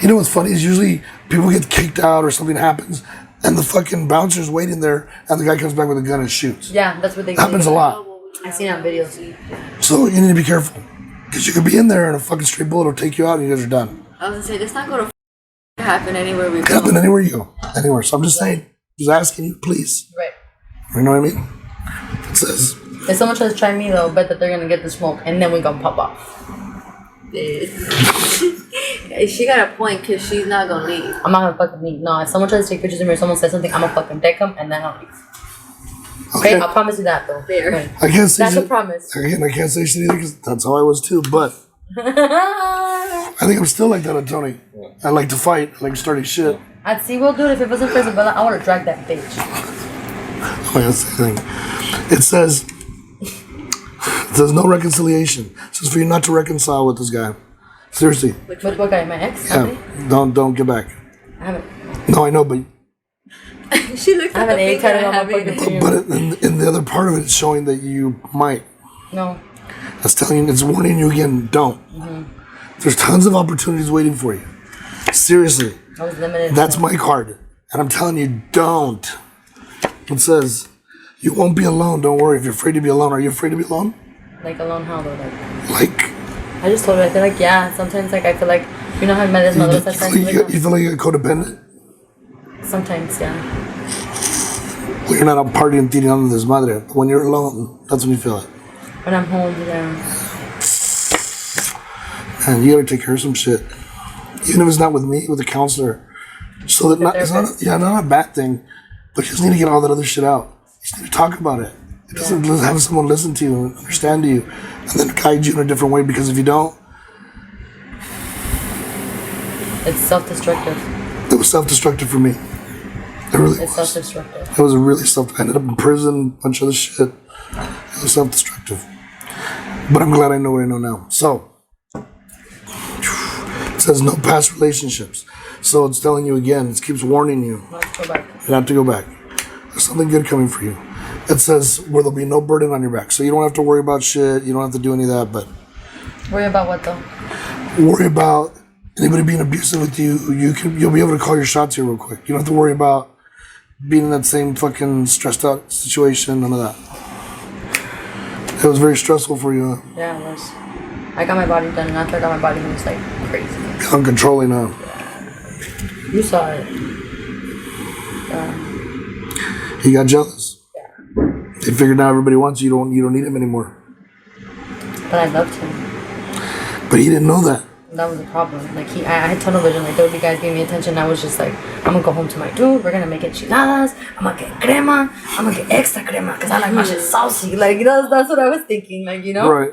You know what's funny is usually people get kicked out or something happens, and the fucking bouncer's waiting there, and the guy comes back with a gun and shoots. Yeah, that's what they Happens a lot. I've seen it on videos. So you need to be careful. Because you could be in there and a fucking straight bullet will take you out and you guys are done. I was gonna say, let's not go to happen anywhere we It go. can happen anywhere you go. Anywhere. So I'm just saying, just asking you, please. Right. You know what I mean? It says... If someone tries to try me though, bet that they're gonna get the smoke and then we gonna pop off. She got a point because she's not gonna leave. I'm not gonna fucking leave. No, if someone tries to take pictures of me or someone says something, I'm gonna fucking take them and then I'll leave. Okay, I'll promise you that though. There. Okay. I can't say That's shit. a promise. Again, I can't say shit either because that's how I was too. But I think I'm still like that on Tony. I like to fight. I like starting shit. I'd see, well, dude, if it wasn't for Isabella, I would have dragged that bitch. Oh, yeah, that's the thing. It says no reconciliation. It says for you not to reconcile with this guy. Seriously. With what guy? My ex? Yeah. Don't get back. I haven't. No, I know, but She looks I at have the an A finger tattooed on my and having fucking finger. but in the other part of it, it's showing that you might. No. That's telling you. It's warning you again. Don't. There's tons of opportunities waiting for you. Seriously. I was limited. That's my card. And I'm telling you, don't. It says, you won't be alone. Don't worry. If you're afraid to be alone, are you afraid to be alone? Like alone how though? Like, I just told her, I feel like, yeah, sometimes like I feel like, you know how my mother says you feel like you're codependent? sometimes, yeah. Well, you're not out partying, eating on this madre. But when you're alone, that's when you feel it. When I'm home, yeah. And you gotta take care of some shit. Even if it's not with me, with a counselor. So that it's not a bad thing, but you just need to get all that other shit out. You just need to talk about it. It doesn't have someone listen to you and understand you and then guide you in a different way, because if you don't, It's self-destructive. it was self-destructive for me. It really It's was. self-destructive. It was a really I ended up in prison, a bunch of other shit. It was self-destructive. But I'm glad I know what I know now. So, it says no past relationships. So it's telling you again, it keeps warning you. Let's go back. You have to go back. There's something good coming for you. It says where there'll be no burden on your back. So you don't have to worry about shit. You don't have to do any of that. But Worry about what though? worry about anybody being abusive with you. You'll be able to call your shots here real quick. You don't have to worry about being in that same fucking stressed out situation. None of that. It was very stressful for you. Yeah, it was. I got my body done, and after I got my body done, it was like crazy. Uncontrolling now. You saw it. He got jealous. They figured now everybody wants you. You don't need him anymore. But I loved him. But he didn't know that. That was the problem. Like I had tunnel vision. Like there would be guys giving me attention. I was just like, I'm gonna go home to my dude. We're gonna make enchiladas. I'm gonna get crema. I'm gonna get extra crema because I like my shit saucy. Like that's what I was thinking. Like Right.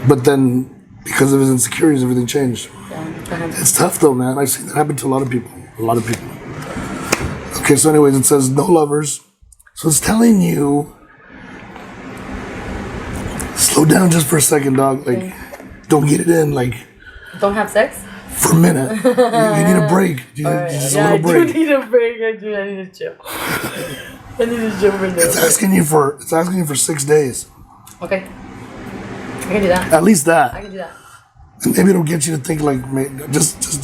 But then, because of his insecurities, everything changed. Yeah. It's tough though, man. I've seen that happen to a lot of people. Okay, so anyways, it says no lovers. So it's telling you, slow down just for a second, dog. Like, don't get it in. Like, Don't have sex. for a minute. You need a break. Just a little break. need a break. I need to chill. I need to chill for It's asking you for 6 days. Okay. I can do that. At least I that. can do that. And maybe it'll get you to think like,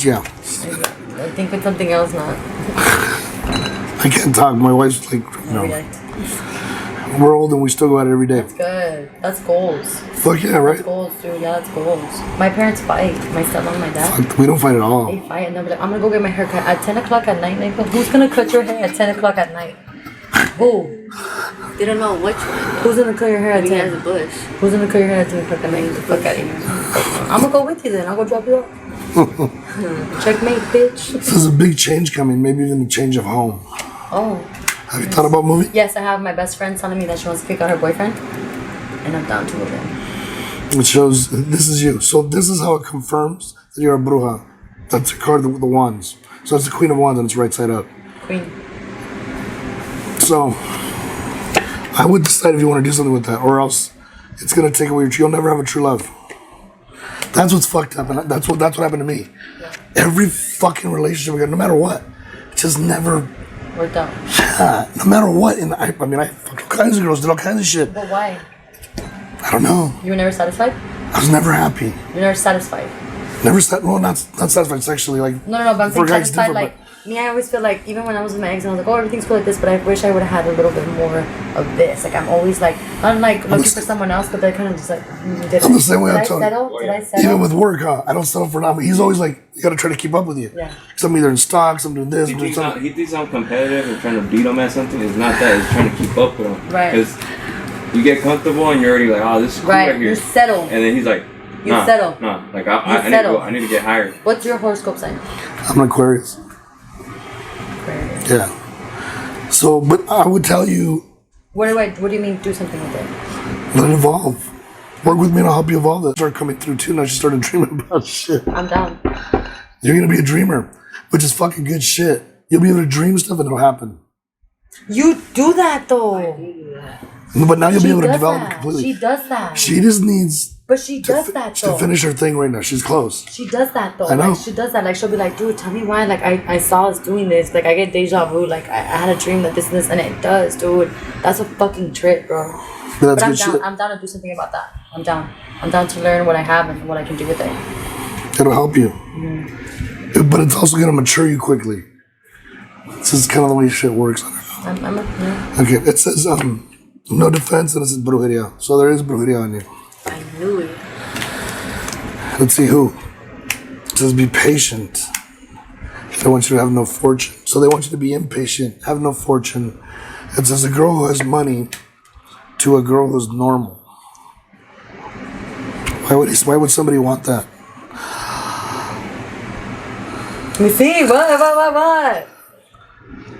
yeah. I think with something else, not I can't talk. My wife's like, react. we're old and we still go at it every day. Good. good. That's goals. Fuck yeah, right? That's goals, dude. Yeah, that's goals. My parents fight. My stepmom and my dad. Fuck, we don't fight at all. They fight and they'll be like, I'm gonna go get my hair cut at 10 o'clock at night. Nigga. Who's gonna cut your hair at 10 o'clock at night? Who? They don't know which one. Who's gonna cut your hair at Maybe 10? has a bush. Who's gonna cut your hair at 10 o'clock at night? Get the fuck out of here. I'm gonna go with you then. I'll go drop you off. Checkmate, bitch. There's a big change coming, maybe even a change of home. Oh. Have you thought about moving? Yes, I have my best friend telling me that she wants to kick out her boyfriend. And I'm down to move in. It shows this is you. So this is how it confirms that you're a bruja. That's a card with the wands. So it's the Queen of Wands and it's right side up. Queen. So I would decide if you want to do something with that, or else it's gonna take away you'll never have a true love. That's what's fucked up, and that's what happened to me. Every fucking relationship we got, no matter what, it just never worked out. Yeah, no matter what. And I fucked all kinds of girls, did all kinds of shit. But why? I don't know. You were never satisfied? I was never happy. You're never satisfied. Well, not satisfied sexually. Like No, but I'm for saying guys satisfied. different, Like me, I always feel like even when I was with my ex, and I was like, oh, everything's cool like this, but I wish I would have had a little bit more of this. Like I'm always like, I'm like looking for someone else, but they're kind of just like, I'm the same way. Did I I told you. settle? Did I settle? Even with work, I don't settle for nothing. He's always like, you gotta try to keep up with you. Yeah. Cause I'm either in stocks, I'm doing this, I'm doing something. He thinks I'm competitive and trying to beat him at something. It's not that. It's trying to keep up with him. Right. Because you get comfortable and you're already like, oh, this is cool right here. You settle. And then he's like, You settle. nah. Like I need to get higher. What's your horoscope sign? I'm an Aquarius. Aquarius. Yeah. So, but I would tell you. What do you mean do something with it? Let it evolve. Work with me and I'll help you evolve it. Start coming through too. Now she started dreaming about shit. I'm down. You're gonna be a dreamer, which is fucking good shit. You'll be able to dream stuff and it'll happen. You do that though. But now you'll be able to does develop that. it completely. She does that. She just needs But she does that though. to finish her thing right now. She's close. She does that though. I know. Like, she does that. Like she'll be like, dude, tell me why. Like I saw us doing this. Like I get deja vu. Like I had a dream that this and this, and it does, dude. That's a fucking trip, bro. But that's I'm good down. shit. I'm down to do something about that. I'm down. I'm down to learn what I have and what I can do with it. It'll help you. But it's also gonna mature you quickly. This is kind of the way shit works. Yeah. Okay, it says no defense and it says brujeria. So there is brujeria on you. I knew it. Let's see who. It says be patient. They want you to have no fortune. So they want you to be impatient, have no fortune. It says a girl who has money to a girl who's normal. Why would somebody want that? Let me see. What?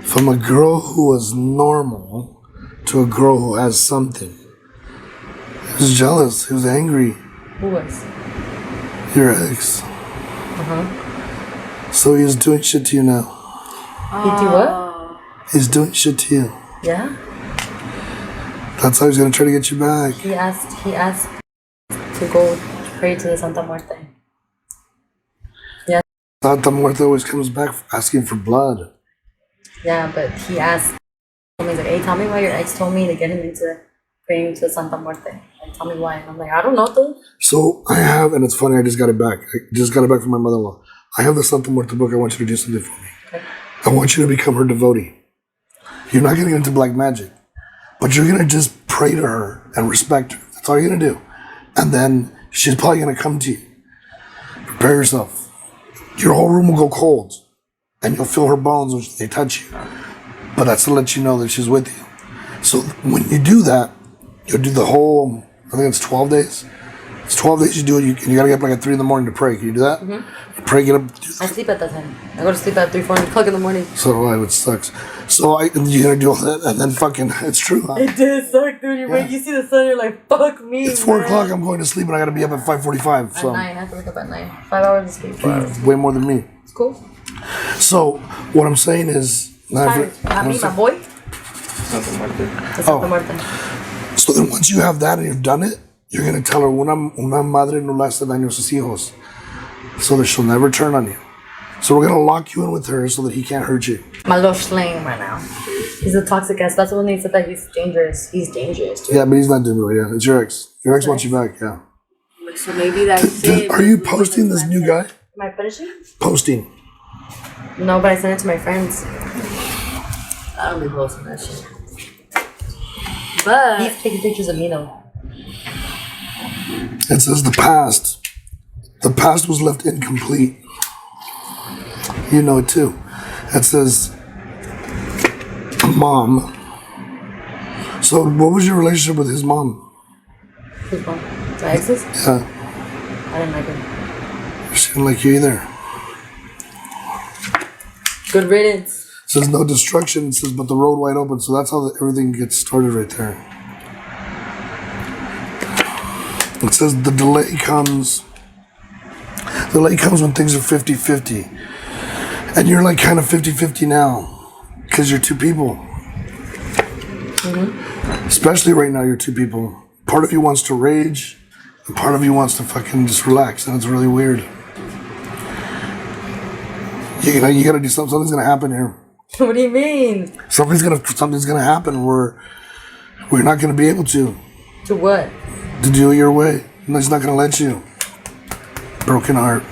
From a girl who was normal to a girl who has something. He was jealous. He was angry. Who was? Your ex. So he's doing shit to you now. He do what? He's doing shit to you. Yeah. That's how he's gonna try to get you back. He asked to go pray to the Santa Muerte. Yeah. Santa Muerte always comes back asking for blood. Yeah, but he asked. He's like, hey, tell me why your ex told me to get him into praying to Santa Muerte. Like, tell me why. And I'm like, I don't know, dude. So I have, and it's funny, I just got it back. I just got it back from my mother-in-law. I have the Santa Muerte book. I want you to do something for me. Okay. I want you to become her devotee. You're not gonna get into black magic, but you're gonna just pray to her and respect her. That's all you're gonna do. And then she's probably gonna come to you. Prepare yourself. Your whole room will go cold, and you'll feel her bones when they touch you. But that's to let you know that she's with you. So when you do that, you'll do the whole, I think it's 12 days. It's 12 days you do it, and you gotta get up like at 3 in the morning to pray. Can you do that? You pray, get up. I sleep at that time. I go to sleep at 3-4 o'clock in the morning. So do I, which sucks. So you gotta do all that, and then fucking, it's true. Huh? It did suck, dude. You see the sun, you're like, fuck me. It's 4 o'clock, I'm going to sleep, and I gotta be up at 5:45. At So 9, I have to wake up at 9. 5 hours of sleep. 4 hours. way more than me. It's cool. So what I'm saying is, Tired. Not me, my boy. Something like that. The Santa Muerte. so then once you have that and you've done it, you're gonna tell her una madre no le hace daño a sus hijos, so that she'll never turn on you. So we're gonna lock you in with her so that he can't hurt you. My little slang right now. He's a toxic ass. That's when they said that he's dangerous. He's dangerous, dude. Yeah, but he's not doing it. Yeah, it's your ex. Your ex wants you back. Yeah. So maybe that's it. Are you posting this new guy? Am I finishing? Posting. No, but I sent it to my friends. I don't be posting that shit. But He's taking pictures of me though. It says the past was left incomplete. You know it too. It says mom. So what was your relationship with his mom? Who's mom? My ex's? Yeah. I didn't like her. She didn't like you either. Good riddance. It says no destruction. It says but the road wide open. So that's how everything gets started right there. It says the delay comes. The delay comes when things are 50-50. And you're like kind of 50-50 now. Because you're two people. Especially right now, you're two people. Part of you wants to rage. And part of you wants to fucking just relax. And it's really weird. You gotta do something. Something's gonna happen here. What do you mean? Something's gonna happen where we're not gonna be able to what? do it your way. And he's not gonna let you. Broken heart.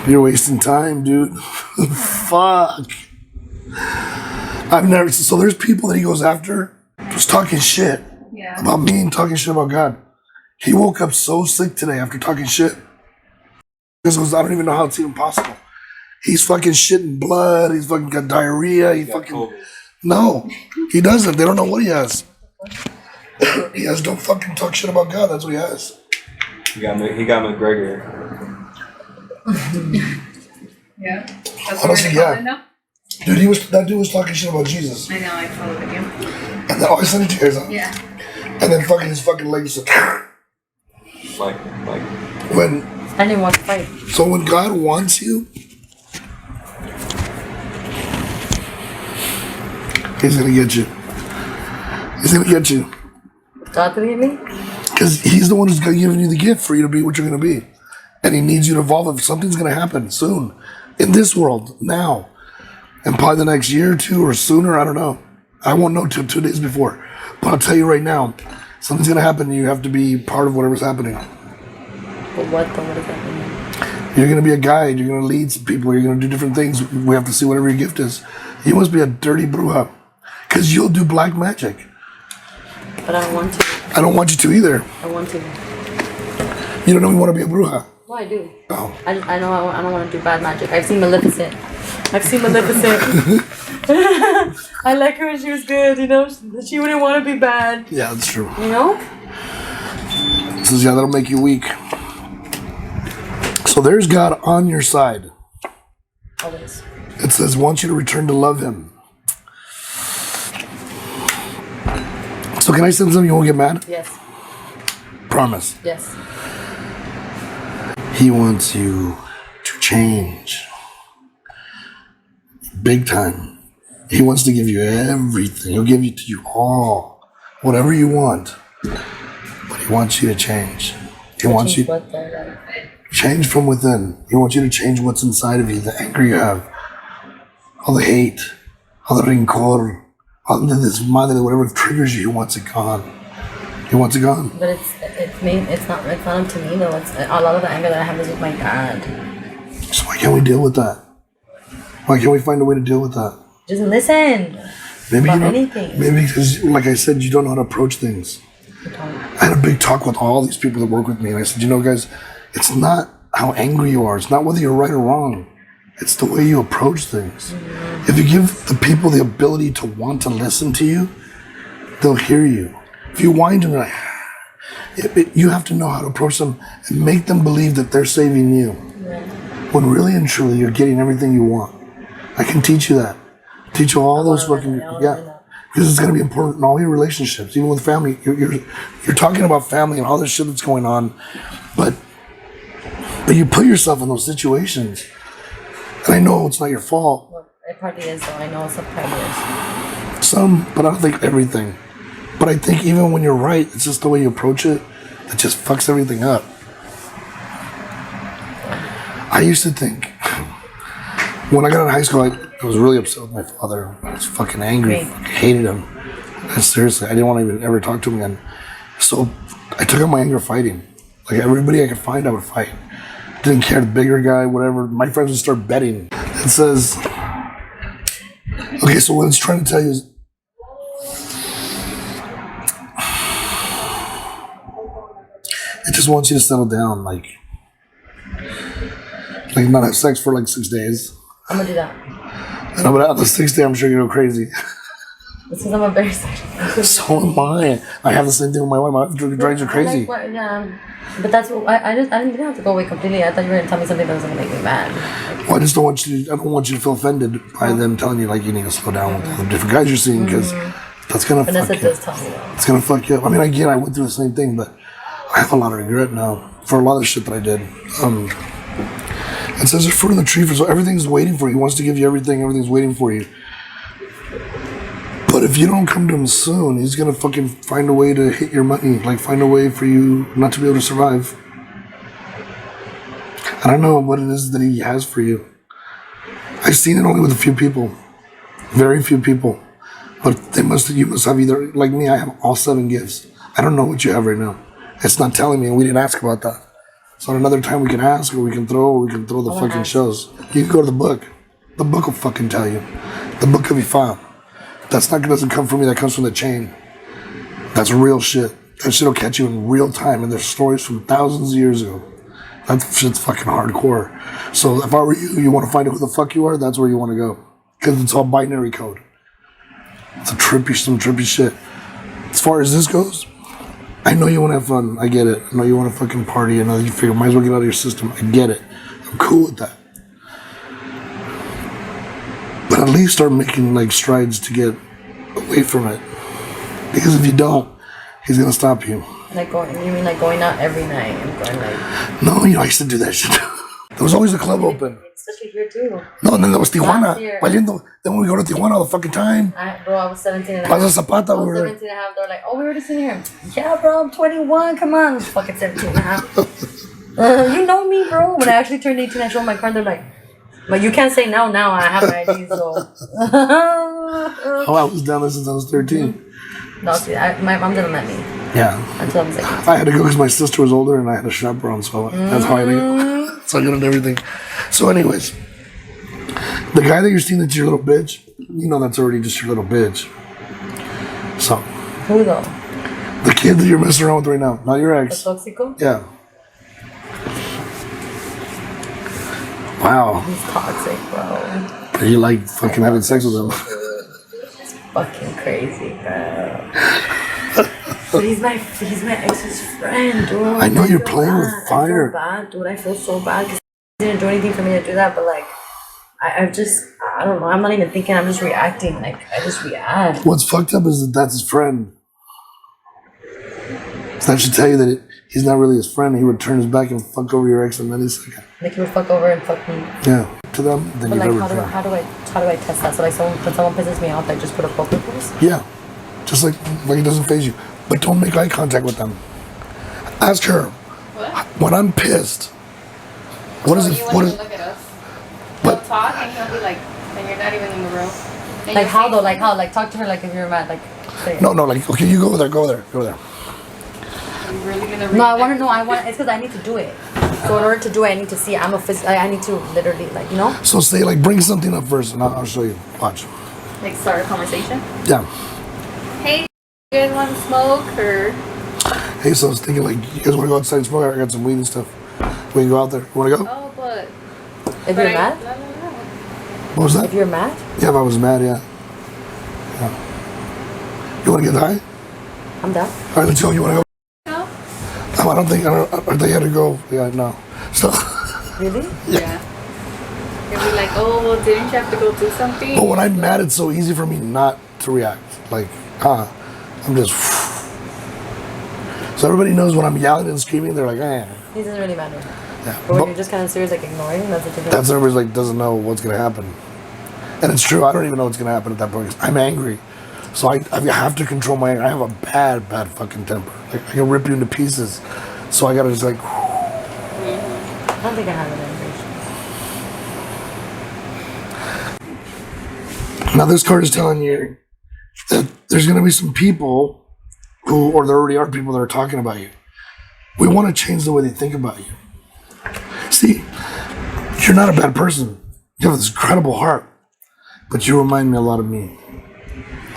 You're wasting time, dude. Fuck. I've never. So there's people that he goes after just talking shit about me and talking shit about God. He woke up so sick today after talking shit. Because I don't even know how it's even possible. He's fucking shitting blood. He's fucking got diarrhea. He fucking COVID. no, he doesn't. They don't know what he has. He has don't fucking talk shit about God. That's what he has. He got McGregor. Yeah. That's Honestly, what we're gonna call yeah. it now? Dude, that dude was talking shit about Jesus. I know, I follow the video. And then I sent it to you guys. Huh? Yeah. And then fucking his fucking leg just Like. when. I didn't want to fight. So when God wants you, he's gonna get you. He's gonna get you. God gonna get me? Because he's the one who's giving you the gift for you to be what you're gonna be. And he needs you to evolve. If something's gonna happen soon, in this world, now, and probably the next year or two or sooner, I don't know. I won't know till 2 days before. But I'll tell you right now, something's gonna happen and you have to be part of whatever's happening. But what does that mean? You're gonna be a guide, you're gonna lead some people, you're gonna do different things. We have to see whatever your gift is. You must be a dirty bruja. Because you'll do black magic. But I don't want to. I don't want you to either. I want to. You don't know you want to be a bruja. Well, I do. Oh. I know I don't want to do bad magic. I've seen Maleficent. I like her when she was good, you know? She wouldn't want to be bad. Yeah, that's true. You know? It says, yeah, that'll make you weak. So there's God on your side. Always. It says, wants you to return to love him. So can I say something you won't get mad? Yes. Promise. Yes. He wants you to change. Big time. He wants to give you everything. He'll give it to you all. Whatever you want. But he wants you to change. He wants you What though? change from within. He wants you to change what's inside of you, the anger you have, all the hate, all the rencor, all the desmadre, whatever triggers you, he wants it gone. He wants it gone. But it's me. It's not up to me though. It's a lot of the anger that I have is with my dad. So why can't we deal with that? Why can't we find a way to deal with that? Just listen. Maybe About you don't, anything. maybe because, like I said, you don't know how to approach things. I had a big talk with all these people that work with me, and I said, you know, guys, it's not how angry you are. It's not whether you're right or wrong. It's the way you approach things. Mm-hmm. If you give the people the ability to want to listen to you, they'll hear you. If you whine to them, like, you have to know how to approach them and make them believe that they're saving you. Yeah. When really and truly you're getting everything you want. I can teach you that. Teach you all those fucking, yeah. Because it's going to be important in all your relationships, even with family. You're talking about family and all this shit that's going on, but you put yourself in those situations. And I know it's not your fault. Well, it probably is though. I know some probably is. Some, but I don't think everything. But I think even when you're right, it's just the way you approach it that just fucks everything up. I used to think, when I got out of high school, I was really upset with my father. I was fucking angry. I hated him. And seriously, I didn't want to even ever talk to him again. So I took out my anger fighting. Like everybody I could find, I would fight. Didn't care, the bigger guy, whatever. My friends would start betting. It says, okay, so what it's trying to tell you is, just wants you to settle down, like not have sex for like 6 days. I'm gonna do that. No, but on the 6th day, I'm sure you go crazy. It's because I'm a very sexual. So am I. I have the same thing with my wife. My wife drives her crazy. Yeah, but that's what I didn't have to go away completely. I thought you were gonna tell me something that was gonna make me mad. Well, I just don't want you. I don't want you to feel offended by them telling you like you need to slow down with the different guys you're seeing because that's gonna Vanessa fuck you. does tell me that. It's gonna fuck you up. I mean, again, I went through the same thing, but I have a lot of regret now for a lot of shit that I did. It says there's fruit in the tree for so everything's waiting for you. He wants to give you everything. Everything's waiting for you. But if you don't come to him soon, he's gonna fucking find a way to hit your money, like find a way for you not to be able to survive. I don't know what it is that he has for you. I've seen it only with a few people, very few people. But you must have either, like me, I have all 7 gifts. I don't know what you have right now. It's not telling me, and we didn't ask about that. So another time we can ask, or we can throw the fucking shows. You can go to the book. The book will fucking tell you. The book of Ifam. Doesn't come from me, that comes from the chain. That's real shit. That shit will catch you in real time, and there's stories from thousands of years ago. That shit's fucking hardcore. So if I were you want to find out who the fuck you are, that's where you want to go. Because it's all binary code. It's some trippy shit. As far as this goes, I know you want to have fun. I get it. I know you want to fucking party. I know you figure might as well get out of your system. I get it. I'm cool with that. But at least start making like strides to get away from it. Because if you don't, he's gonna stop you. You mean like going out every night and going like? No, I used to do that shit. There was always a club open. Especially here too. No, and then there was Tijuana. Then when we go to Tijuana all the fucking time. I was 17 and a Plaza half. Zapata, I was 17 and a half. They're like, oh, we were just in here. Yeah, bro, I'm 21. Come on. I was fucking 17 and a half. You know me, bro. When I actually turned 18, I showed my card. They're like, but you can't say now. I have my ID, so. Oh, I was down there since I was 13. No, see, my mom didn't let me Yeah. until I was like. I had to go because my sister was older and I had a chaperone, so that's how I did. So I got into everything. So, anyways, the guy that you're seeing that's your little bitch, you know that's already just your little bitch. So. Who though? The kid that you're messing around with right now, not your ex. The toxico? Yeah. Wow. He's toxic, bro. You like fucking having sex with him. It's fucking crazy, bro. But he's my ex's friend, dude. I know you're playing with fire. I feel bad, dude. I feel so bad because he didn't do anything for me to do that. But like, I don't know. I'm not even thinking. I'm just reacting. Like, I just react. What's fucked up is that that's his friend. So that should tell you that he's not really his friend. He would turn his back and fuck over your ex, and then he's like, Like he would fuck over and fuck me. yeah, to them. Then But you like, how do I test that? So like, when someone pisses me off, I just put a poker face. Yeah, just like it doesn't faze you, but don't make eye contact with them. Ask her. What? When I'm pissed, what is it? You What want is? to look at us? But- He'll talk and he'll be like, and you're not even in the room. And Like you'll how say- though? Like how? Like talk to her like if you're mad. Like say. No, like okay, you go there. Are you really gonna No, I want to know. It's because I need to do it. So in order to do it, I need to see. I need to literally like So say like bring something up first, and I'll show you. Watch. like start a conversation. Yeah. Hey, you guys want to smoke or? Hey, so I was thinking like you guys want to go outside and smoke? I got some weed and stuff. We can go out there. You want to go? Oh, but. If you're mad. No. What was that? If you're mad. Yeah, if I was mad, yeah. You want to get high? I'm down. All right, let's go. You want to go? No. I don't think they had to go. Yeah, no. So, Really? Yeah. You'll be like, oh, well, didn't you have to go do something? but when I'm mad, it's so easy for me not to react. Like, I'm just. So everybody knows when I'm yelling and screaming, they're like, eh. He doesn't really matter. Yeah. But when But you're just kind of serious, like ignoring, that's what you're doing. that's everybody's like doesn't know what's gonna happen, and it's true. I don't even know what's gonna happen at that point. 'Cause I'm angry, so I have to control my anger. I have a bad fucking temper. Like I can rip you into pieces, so I gotta just like. I don't think I have an anger. Now this card is telling you that there's going to be some people or there already are people that are talking about you. We want to change the way they think about you. See, you're not a bad person. You have this incredible heart, but you remind me a lot of me.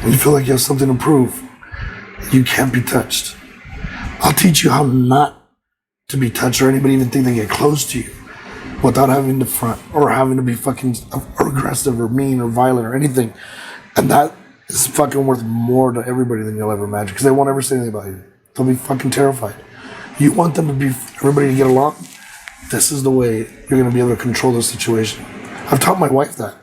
When you feel like you have something to prove, you can't be touched. I'll teach you how not to be touched or anybody even think they get close to you without having to front or having to be fucking aggressive or mean or violent or anything. And that is fucking worth more to everybody than you'll ever imagine, because they won't ever say anything about you. They'll be fucking terrified. You want them to be, everybody to get along? This is the way you're going to be able to control the situation. I've taught my wife that.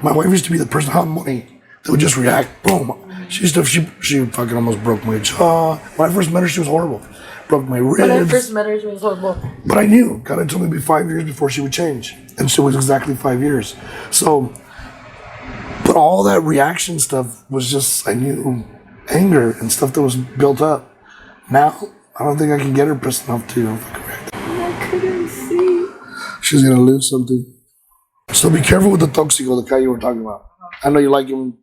My wife used to be the person who had money that would just react, boom. She fucking almost broke my jaw. When I first met her, she was horrible. Broke my ribs. When I first met her, she was horrible. But I knew. God had told me it'd be 5 years before she would change. And so it was exactly 5 years. So, but all that reaction stuff was just, I knew, anger and stuff that was built up. Now, I don't think I can get her pissed enough to fucking react. I couldn't see. She's going to lose something. So be careful with the toxico, the guy you were talking about. I know you like him.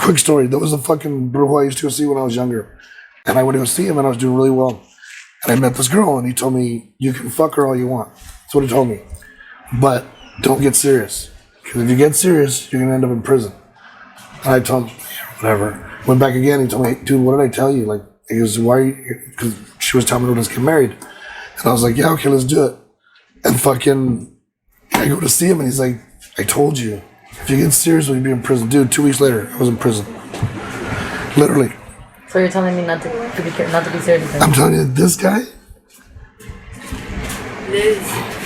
Quick story. There was a fucking brujo I used to go see when I was younger. And I went to go see him and I was doing really well. And I met this girl and he told me, you can fuck her all you want. That's what he told me. But don't get serious. Because if you get serious, you're going to end up in prison. And I told him, whatever. Went back again. He told me, hey, dude, what did I tell you? Like, he goes, why are you? Because she was telling me, let's get married. And I was like, yeah, okay, let's do it. And fucking, I go to see him and he's like, I told you. If you get serious, you'll be in prison. Dude, 2 weeks later, I was in prison. Literally. So you're telling me not to be serious? I'm telling you, this guy, Liz,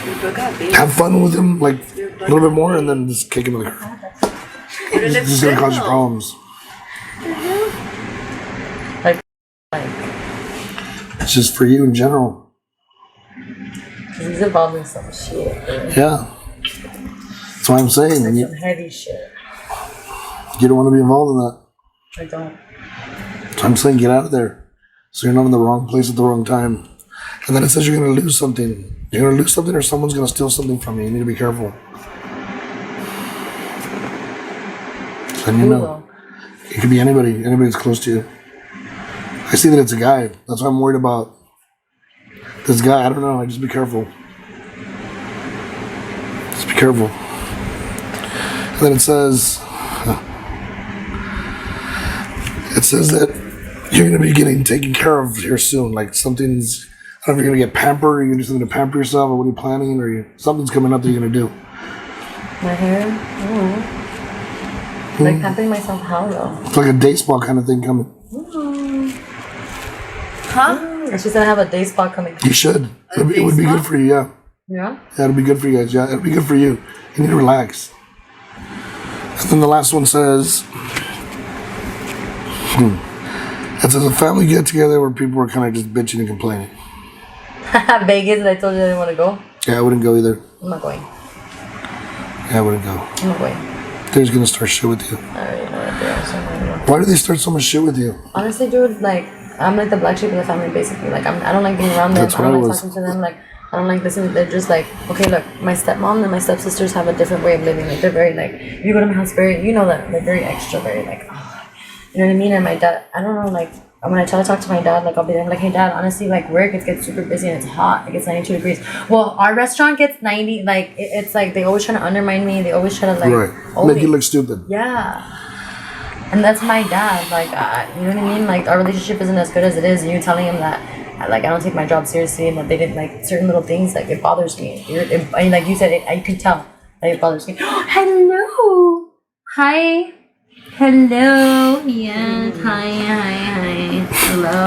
you forgot, babe. have fun with him, like, a little bit more, and then just kick him in the curb. This is going to cause you problems. Like, It's just for you in general. he's involved in some shit. Bro. Yeah. That's what I'm saying. Like You, some heavy shit. you don't want to be involved in that. I don't. So I'm saying get out of there. So you're not in the wrong place at the wrong time. And then it says you're going to lose something. You're going to lose something or someone's going to steal something from you. You need to be careful. And you Who know. though? It could be anybody that's close to you. I see that it's a guy. That's why I'm worried about this guy. I don't know. I just be careful. Just be careful. And then it says that you're going to be getting taken care of here soon. Like something's, I don't know if you're going to get pampered or you're going to do something to pamper yourself or what are you planning or something's coming up that you're going to do. My hair? Like pampering myself how though? It's like a day spa kind of thing coming. Huh? She said I have a day spa coming. You should. It would be good for you, yeah. Yeah? Yeah, it'll be good for you guys. Yeah, it'll be good for you. You need to relax. And then the last one says, it says a family get together where people were kind of just bitching and complaining. Vegas, and I told you I didn't want to go. Yeah, I wouldn't go either. I'm not going. Yeah, I wouldn't go. I'm not going. They're just gonna start shit with you. I already know what they are, so I'm not gonna go. Why do they start so much shit with you? Honestly, dude, like, I'm like the black sheep of the family, basically. Like, I don't like being around them. That's I don't what I like was. talking to them. Like, I don't like listening. They're just like, okay, look, my stepmom and my stepsisters have a different way of living. Like, they're very, like, if you go to my house, very, you know that, they're very extra, very, like, oh, you know what I mean? And my dad, I don't know, like, when I try to talk to my dad, like, I'll be there, I'm like, hey, dad, honestly, like, work, it gets super busy and it's hot. It gets 92 degrees. Well, our restaurant gets 90, like, it's like, they always try to undermine me. They always try to, like, Right. always, Make you look stupid. yeah. And that's my dad, like, you know what I mean? Like, our relationship isn't as good as it is, and you're telling him that, like, I don't take my job seriously, and that they didn't, like, certain little things, like, it bothers me. I mean, like you said, I can tell, like, it bothers me. Hello! Hi! Hello! Yes, hi.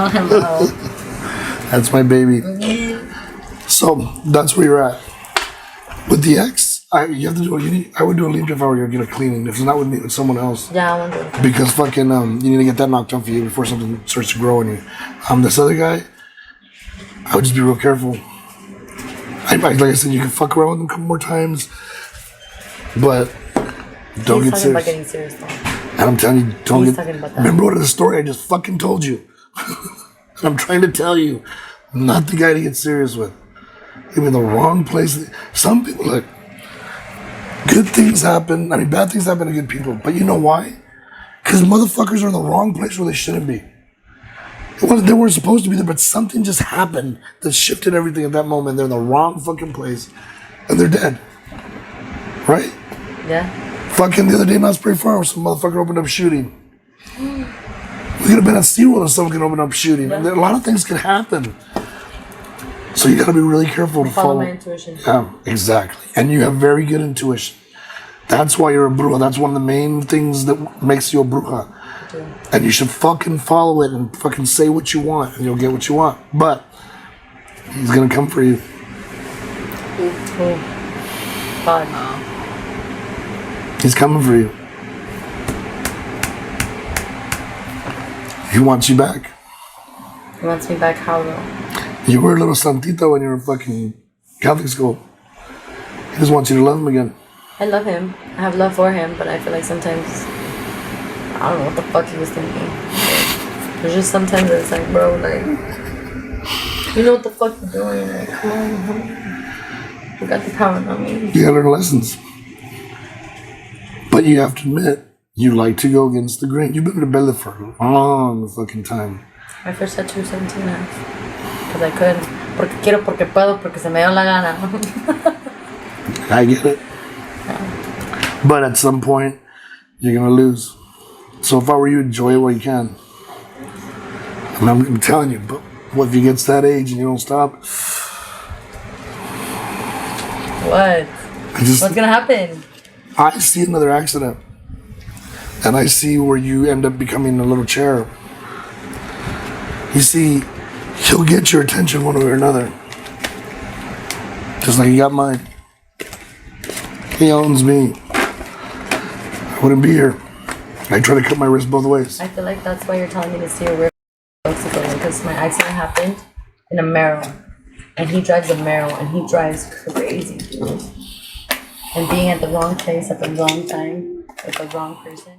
Hello. That's my baby. So that's where you're at. With the ex, you have to do. I would do a leap if I were you, get a cleaning. If it's not with me, with someone else. Yeah, I want to do it. Because fucking you need to get that knocked off for you before something starts to grow on you. This other guy, I would just be real careful. Like I said, you can fuck around with him a couple more times, but don't He's get talking about serious. getting serious, though. And I'm telling you, don't He's get. talking about that. Remember what the story I just fucking told you. And I'm trying to tell you, I'm not the guy to get serious with. You're in the wrong place. Some people, look, good things happen. I mean, bad things happen to good people. But you know why? Because motherfuckers are in the wrong place where they shouldn't be. They weren't supposed to be there, but something just happened that shifted everything at that moment. They're in the wrong fucking place. And they're dead. Right? Yeah. Fucking the other day in Osprey Farm, some motherfucker opened up shooting. We could have been at SeaWorld if someone could open up shooting. Yeah. A lot of things could happen. So you got to be really careful to Follow my intuition. Yeah, exactly. And you have very good intuition. That's why you're a bruja. That's one of the main things that makes you a bruja. Okay. And you should fucking follow it and fucking say what you want, and you'll get what you want. But he's gonna come for you. Oh. God. He's coming for you. He wants you back. He wants me back how though? You were a little santita when you were in fucking Catholic school. He just wants you to love him again. I love him. I have love for him, but I feel like sometimes I don't know what the fuck he was thinking. There's just sometimes it's like, bro, like, you know what the fuck you're doing? Like, come on. You got the power, not me. You gotta learn lessons. But you have to admit, you like to go against the grain. You've been rebellious for a long fucking time. I first had 217 hours. Because I couldn't. Porque quiero, porque puedo, porque se me dio la gana. I get it. But at some point, you're gonna lose. So if I were you, enjoy it while you can. I mean, I'm telling you, but what if you get to that age and you don't stop? What? What's gonna happen? I see another accident. And I see where you end up becoming a little cherub. You see, he'll get your attention one way or another. Just like he got mine. He owns me. I wouldn't be here. I try to cut my wrist both ways. I feel like that's why you're telling me to see a weird because my accident happened in a Mero. And he drives a Mero and he drives crazy, dude. And being at the wrong place at the wrong time with the wrong person.